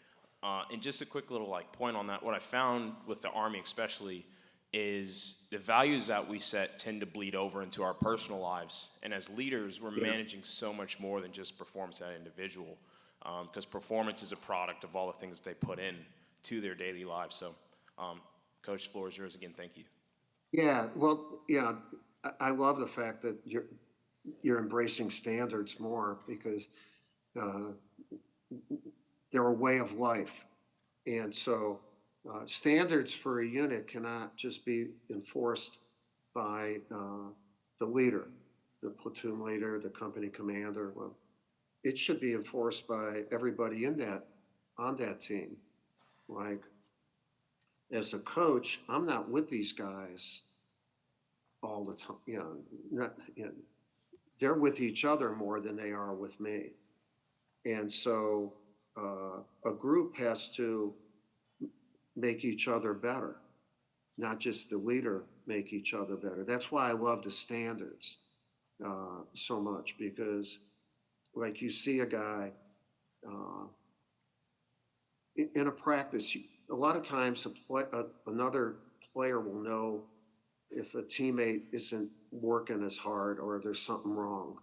And just a quick little point on that, what I found with the Army especially is the values that we set tend to bleed over into our personal lives. And as leaders, we're managing so much more than just performance at an individual, because performance is a product of all the things they put in to their daily lives. So, Coach, floor is yours again. Thank you. Yeah, well, yeah, I love the fact that you're embracing standards more, because they're a way of life. And so standards for a unit cannot just be enforced by the leader, the platoon leader, the company commander. Well, it should be enforced by everybody on that team. Like, as a coach, I'm not with these guys all the time. They're with each other more than they are with me. And so a group has to make each other better, not just the leader make each other better. That's why I love the standards so much, because like, you see a guy in a practice, a lot of times another player will know if a teammate isn't working as hard or there's something wrong.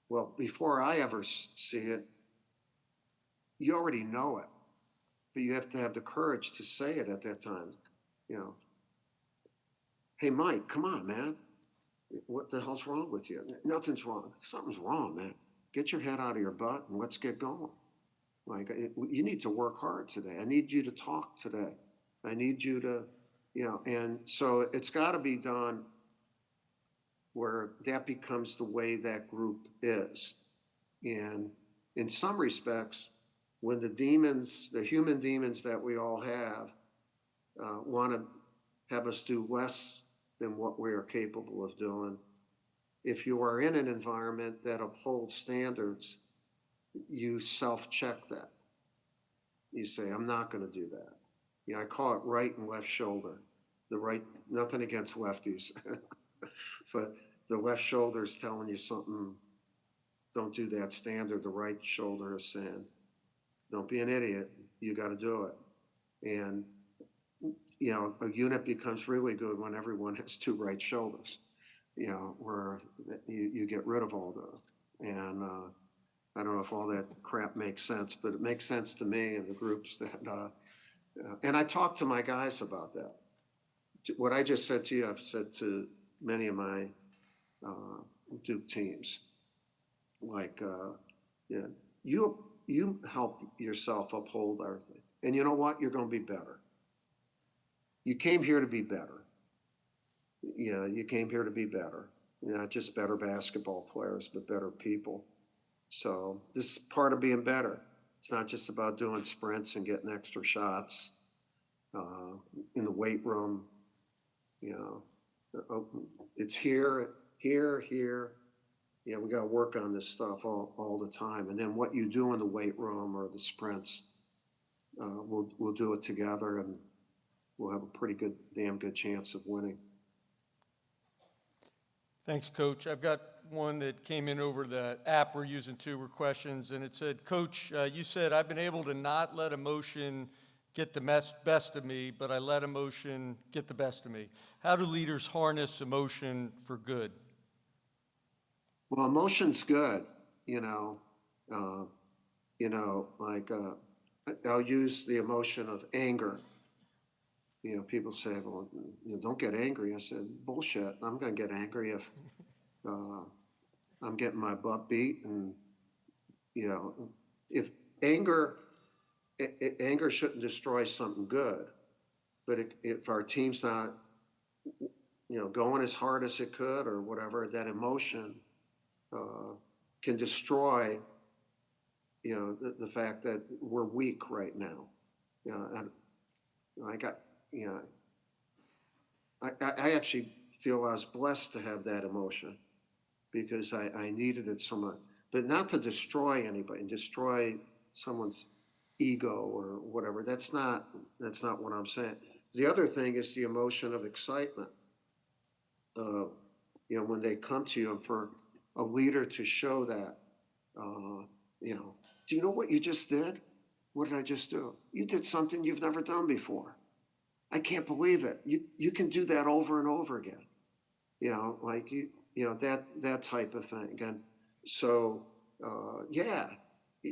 Well, before I ever see it, you already know it, but you have to have the courage to say it at that time. Hey, Mike, come on, man. What the hell's wrong with you? Nothing's wrong. Something's wrong, man. Get your head out of your butt and let's get going. Like, you need to work hard today. I need you to talk today. I need you to, and so it's got to be done where that becomes the way that group is. And in some respects, when the human demons that we all have, want to have us do less than what we are capable of doing, if you are in an environment that upholds standards, you self-check that. You say, I'm not going to do that. I call it right and left shoulder. The right, nothing against lefties, but the left shoulder is telling you something, don't do that standard. The right shoulder is saying, don't be an idiot, you got to do it. And, a unit becomes really good when everyone has two right shoulders, where you get rid of all those. And I don't know if all that crap makes sense, but it makes sense to me and the groups that, and I talk to my guys about that. What I just said to you, I've said to many of my Duke teams. Like, you help yourself uphold our thing. And you know what? You're going to be better. You came here to be better. You came here to be better. Not just better basketball players, but better people. So this is part of being better. It's not just about doing sprints and getting extra shots in the weight room. It's here. We got to work on this stuff all the time. And then what you do in the weight room or the sprints, we'll do it together, and we'll have a damn good chance of winning. Thanks, Coach. I've got one that came in over the app we're using too, were questions, and it said, Coach, you said, I've been able to not let emotion get the best of me, but I let emotion get the best of me. How do leaders harness emotion for good? Well, emotion's good, I'll use the emotion of anger. People say, well, don't get angry. I said, bullshit. I'm going to get angry if I'm getting my butt beat. And, if anger shouldn't destroy something good, but if our team's not, going as hard as it could or whatever, that emotion can destroy, the fact that we're weak right now. And I got, I actually feel I was blessed to have that emotion because I needed it so much, but not to destroy anybody, destroy someone's ego or whatever. That's not what I'm saying. The other thing is the emotion of excitement. When they come to you, and for a leader to show that, do you know what you just did? What did I just do? You did something you've never done before. I can't believe it. You can do that over and over again. Like that type of thing. And so,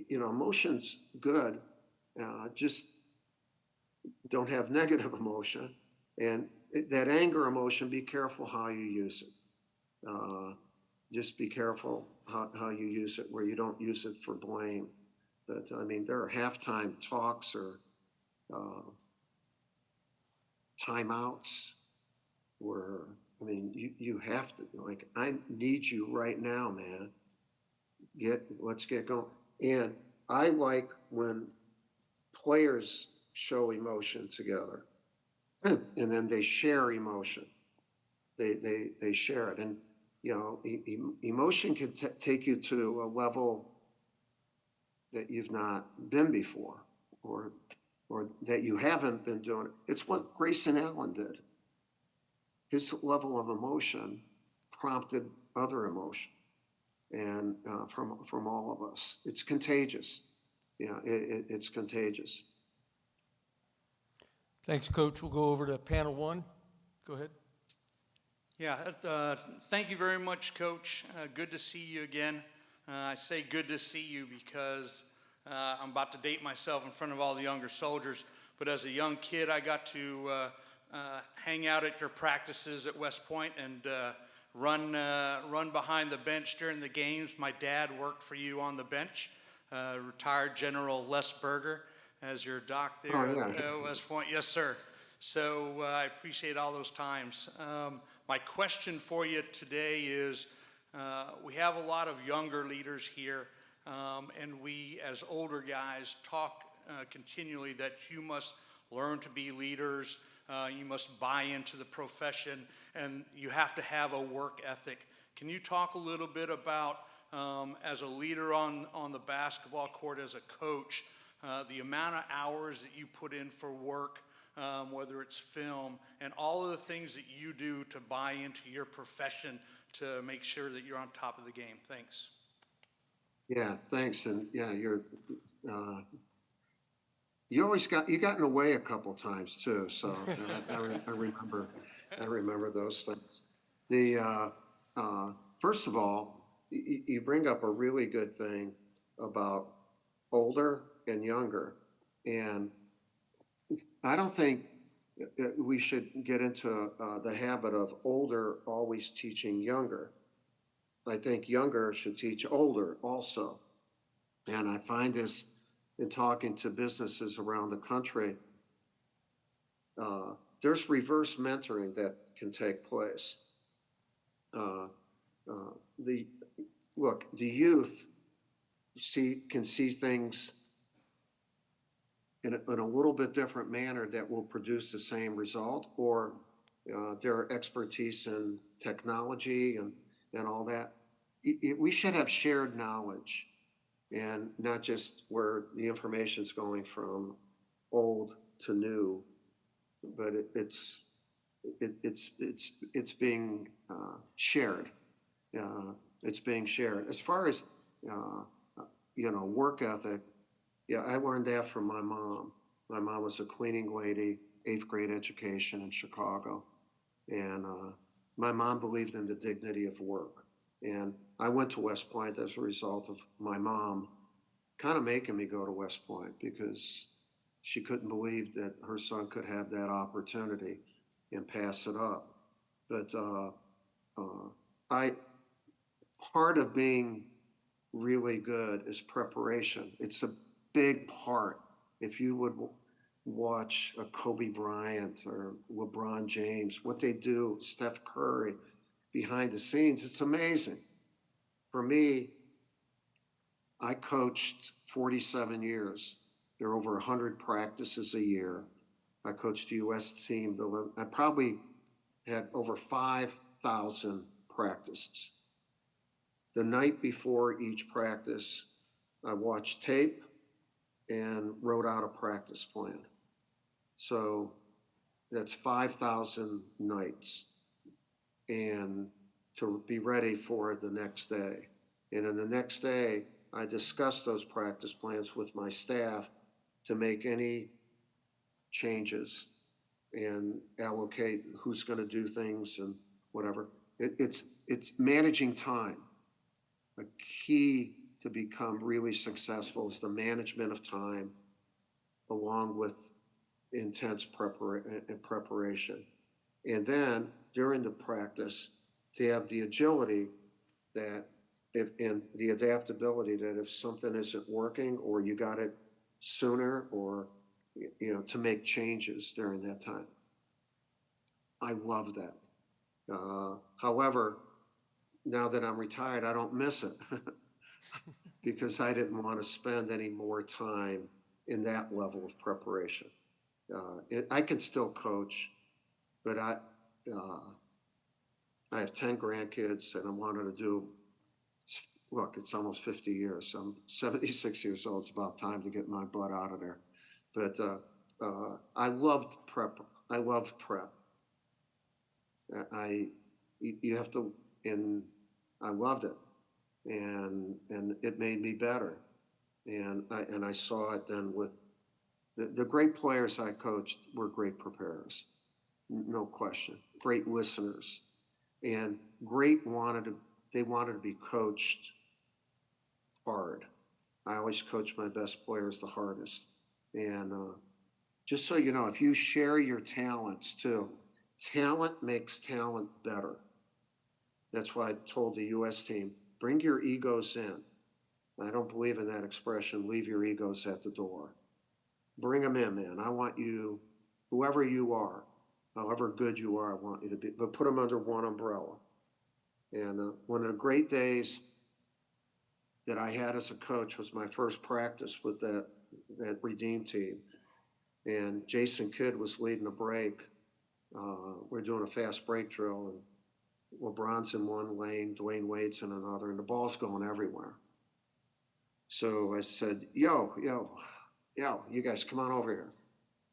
emotion's good. Just don't have negative emotion. And that anger emotion, be careful how you use it. Just be careful how you use it, where you don't use it for blame. But I mean, there are halftime talks or timeouts where, I mean, you have to, like, I need you right now, man. Let's get going. And I like when players show emotion together and then they share emotion. They share it. And, emotion can take you to a level that you've not been before, or that you haven't been doing. It's what Grayson Allen did. His level of emotion prompted other emotion, and from all of us, it's contagious. It's contagious. Thanks, Coach. We'll go over to panel one. Go ahead. Yeah, thank you very much, Coach. Good to see you again. I say good to see you because I'm about to date myself in front of all the younger soldiers, but as a young kid, I got to hang out at your practices at West Point and run behind the bench during the games. My dad worked for you on the bench, retired General Les Berger as your doc there at West Point. Yes, sir. So I appreciate all those times. My question for you today is, we have a lot of younger leaders here, and we as older guys talk continually that you must learn to be leaders, you must buy into the profession, and you have to have a work ethic. Can you talk a little bit about, as a leader on the basketball court, as a coach, the amount of hours that you put in for work, whether it's film, and all of the things that you do to buy into your profession to make sure that you're on top of the game? Thanks. Yeah, thanks. And yeah, you got in the way a couple times too. So I remember those things. First of all, you bring up a really good thing about older and younger, and I don't think we should get into the habit of older always teaching younger. I think younger should teach older also. And I find this in talking to businesses around the country. There's reverse mentoring that can take place. The youth can see things in a little bit different manner that will produce the same result, or their expertise in technology and all that. We should have shared knowledge, and not just where the information is going from old to new, but it's being shared. It's being shared. As far as work ethic, yeah, I learned that from my mom. My mom was a cleaning lady, 8th grade education in Chicago, and my mom believed in the dignity of work. And I went to West Point as a result of my mom kind of making me go to West Point, because she couldn't believe that her son could have that opportunity and pass it up. But part of being really good is preparation. It's a big part. If you would watch a Kobe Bryant or LeBron James, what they do, Steph Curry, behind the scenes. It's amazing. For me, I coached 47 years. There are over 100 practices a year. I coached the U.S. team. I probably had over 5,000 practices. The night before each practice, I watched tape and wrote out a practice plan. So that's 5,000 nights, and to be ready for the next day. And then the next day, I discussed those practice plans with my staff to make any changes and allocate who's going to do things and whatever. It's managing time. A key to become really successful is the management of time, along with intense preparation. And then during the practice, to have the agility that and the adaptability that if something isn't working or you got it sooner, or to make changes during that time. I love that. However, now that I'm retired, I don't miss it because I didn't want to spend any more time in that level of preparation. I can still coach, but I have 10 grandkids and I wanted to do, look, it's almost 50 years. I'm 76 years old. It's about time to get my butt out of there. But I loved prep. I loved prep. You have to, and I loved it. And it made me better. And I saw it then with the great players I coached were great preparers, no question. Great listeners, and they wanted to be coached hard. I always coach my best players the hardest. And just so you know, if you share your talents too, talent makes talent better. That's why I told the U.S. team, bring your egos in. I don't believe in that expression, leave your egos at the door. Bring them in, man. I want you, whoever you are, however good you are, I want you to be, but put them under one umbrella. And one of the great days that I had as a coach was my first practice with that Redeem team. And Jason Kidd was leading a break. We're doing a fast break drill, and LeBron's in one lane, Dwayne Wade's in another, and the ball's going everywhere. So I said, yo, you guys come on over here.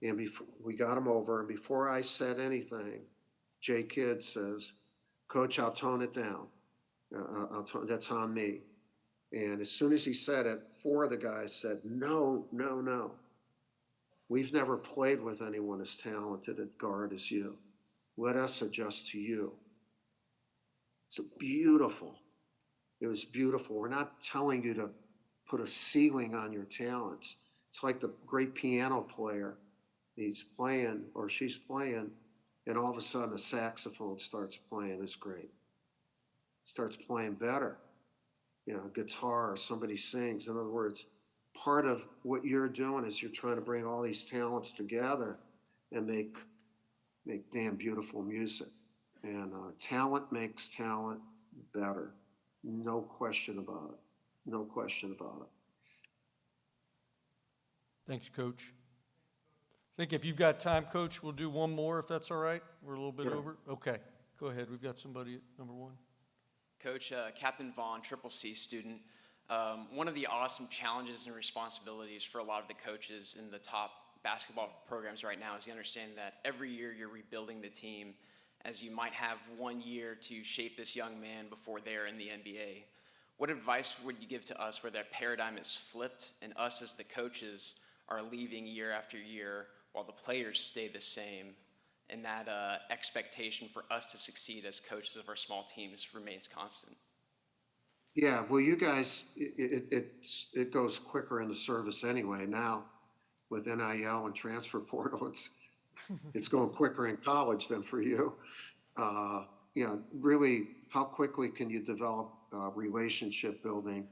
And before we got him over, and before I said anything, Jay Kidd says, Coach, I'll tone it down. That's on me. And as soon as he said it, 4 of the guys said, no. We've never played with anyone as talented at guard as you. Let us adjust to you. It's beautiful. It was beautiful. We're not telling you to put a ceiling on your talents. It's like the great piano player. He's playing or she's playing, and all of a sudden a saxophone starts playing. It's great. Starts playing better. Guitar, or somebody sings. In other words, part of what you're doing is you're trying to bring all these talents together and make damn beautiful music. And talent makes talent better. No question about it. No question about it. Thanks, Coach. I think if you've got time, Coach, we'll do one more if that's all right. We're a little bit over. Okay, go ahead. We've got somebody at number 1. Coach, Captain Vaughn, Triple C student. One of the awesome challenges and responsibilities for a lot of the coaches in the top basketball programs right now is you understand that every year you're rebuilding the team, as you might have 1 year to shape this young man before they're in the NBA. What advice would you give to us where that paradigm is flipped and us as the coaches are leaving year after year while the players stay the same, and that expectation for us to succeed as coaches of our small teams remains constant? Yeah, well, you guys, it goes quicker in the service anyway. Now, with NIL and transfer portal, it's going quicker in college than for you. Really, how quickly can you develop relationship building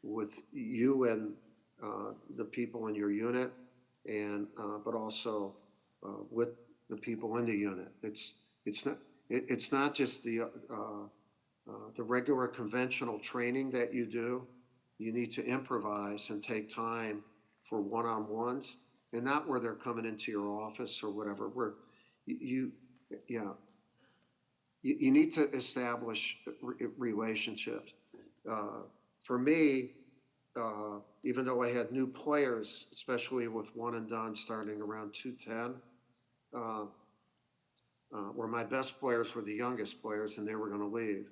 with you and the people in your unit, but also with the people in the unit. It's not just the regular conventional training that you do. You need to improvise and take time for one-on-ones, and not where they're coming into your office or whatever. Where you yeah, you need to establish relationships. For me, even though I had new players, especially with one and done starting around 210, where my best players were the youngest players and they were going to leave.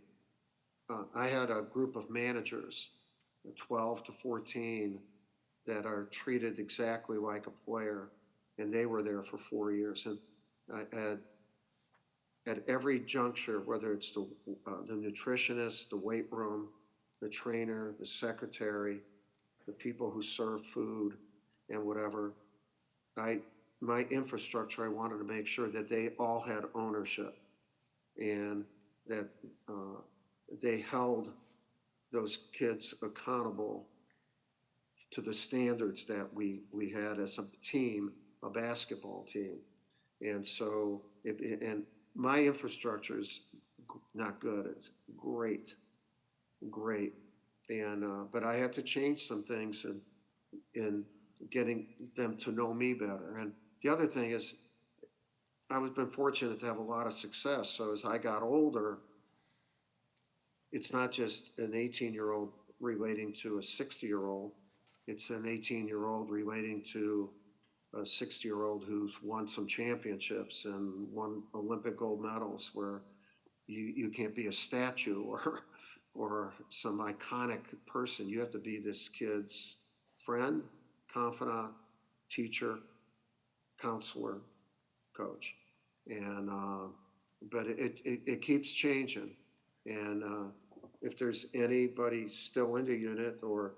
I had a group of managers, 12 to 14, that are treated exactly like a player, and they were there for 4 years. And at every juncture, whether it's the nutritionist, the weight room, the trainer, the secretary, the people who serve food, and whatever, my infrastructure, I wanted to make sure that they all had ownership, and that they held those kids accountable to the standards that we had as a team, a basketball team. And so, and my infrastructure is not good. It's great. And but I had to change some things in getting them to know me better. And the other thing is, I've been fortunate to have a lot of success. So as I got older, it's not just an 18-year-old relating to a 60-year-old. It's an 18-year-old relating to a 60-year-old who's won some championships and won Olympic gold medals, where you can't be a statue or some iconic person. You have to be this kid's friend, confidant, teacher, counselor, coach. And but it keeps changing. And if there's anybody still in the unit, or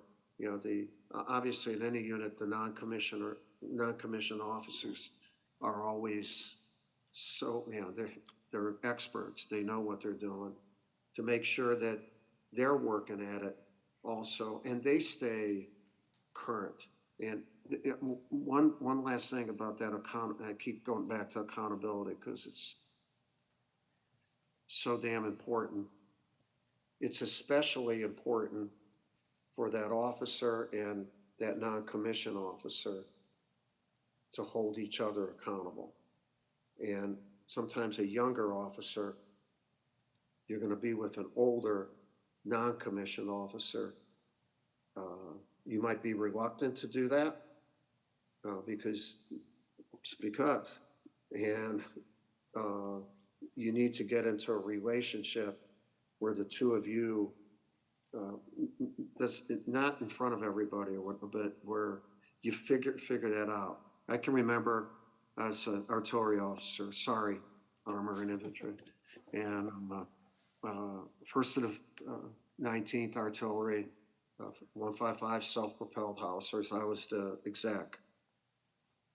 obviously in any unit, the non-commissioned officers are always so, they're experts. They know what they're doing, to make sure that they're working at it also, and they stay current. And one last thing about that I keep going back to accountability because it's so damn important. It's especially important for that officer and that non-commissioned officer to hold each other accountable. And sometimes a younger officer, you're going to be with an older non-commissioned officer. You might be reluctant to do that because, and you need to get into a relationship where the two of you, that's not in front of everybody, but where you figure that out. I can remember as an artillery officer, armor and infantry, and first of the 19th Artillery, 155 self-propelled howitzers. I was the exec,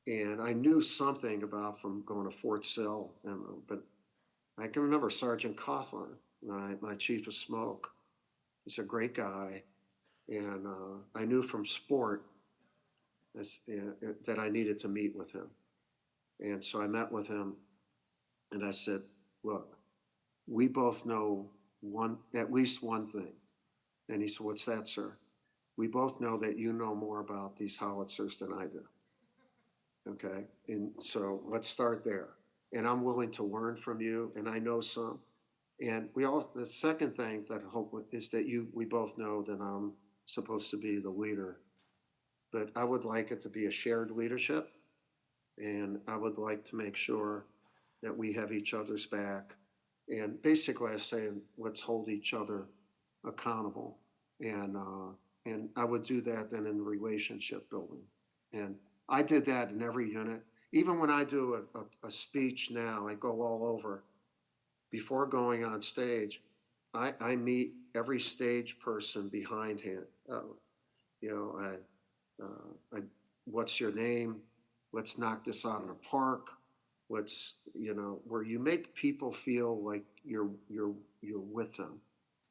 and I knew something about from going to Fort Sill, but I can remember Sergeant Coughlin, my chief of smoke. He's a great guy, and I knew from sport that I needed to meet with him. And so I met with him, and I said, look, we both know at least one thing. And he said, what's that, sir? We both know that you know more about these howitzers than I do. Okay, and so let's start there. And I'm willing to learn from you, and I know some. And the second thing that I hope is that we both know that I'm supposed to be the leader, but I would like it to be a shared leadership, and I would like to make sure that we have each other's back. And basically I was saying, let's hold each other accountable. And I would do that then in relationship building. And I did that in every unit. Even when I do a speech now, I go all over. Before going on stage, I meet every stage person behindhand. What's your name? Let's knock this out of the park. Where you make people feel like you're with them.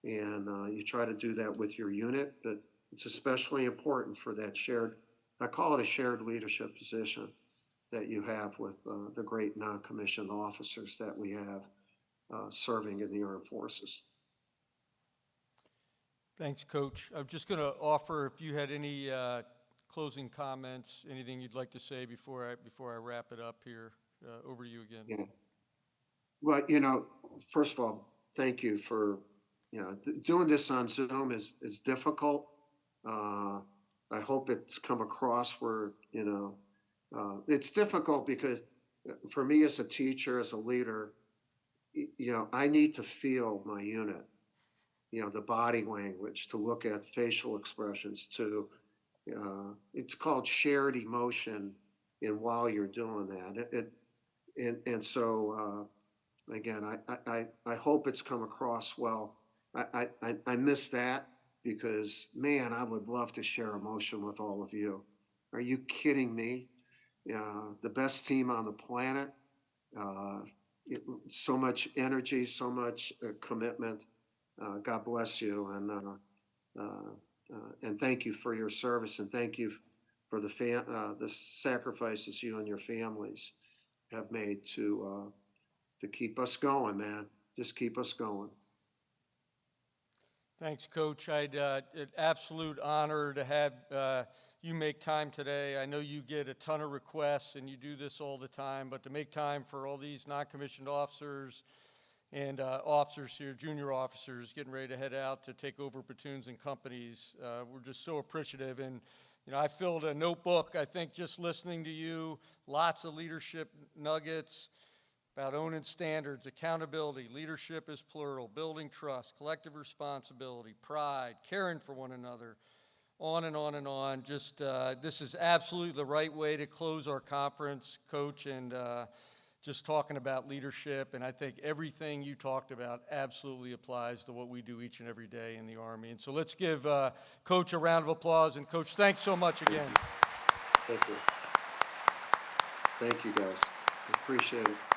And you try to do that with your unit, but it's especially important for that shared I call it a shared leadership position that you have with the great non-commissioned officers that we have serving in the armed forces. Thanks, Coach. I'm just going to offer if you had any closing comments, anything you'd like to say before I wrap it up here. Over to you again. Yeah. Well, first of all, thank you for, doing this on Zoom is difficult. I hope it's come across where, it's difficult because for me as a teacher, as a leader, I need to feel my unit, the body language, to look at facial expressions, it's called shared emotion. And while you're doing that, and so, again, I hope it's come across well. I miss that because, man, I would love to share emotion with all of you. Are you kidding me? The best team on the planet, so much energy, so much commitment. God bless you, and thank you for your service, and thank you for the sacrifices you and your families have made to keep us going, man. Just keep us going. Thanks, Coach. An absolute honor to have you make time today. I know you get a ton of requests and you do this all the time, but to make time for all these non-commissioned officers and officers here, junior officers, getting ready to head out to take over platoons and companies, we're just so appreciative. And I filled a notebook, I think, just listening to you, lots of leadership nuggets about owning standards, accountability, leadership is plural, building trust, collective responsibility, pride, caring for one another, on and on and on. Just this is absolutely the right way to close our conference, Coach, and just talking about leadership. And I think everything you talked about absolutely applies to what we do each and every day in the Army. And so let's give Coach a round of applause. And Coach, thanks so much again. Thank you. Thank you, guys. Appreciate it.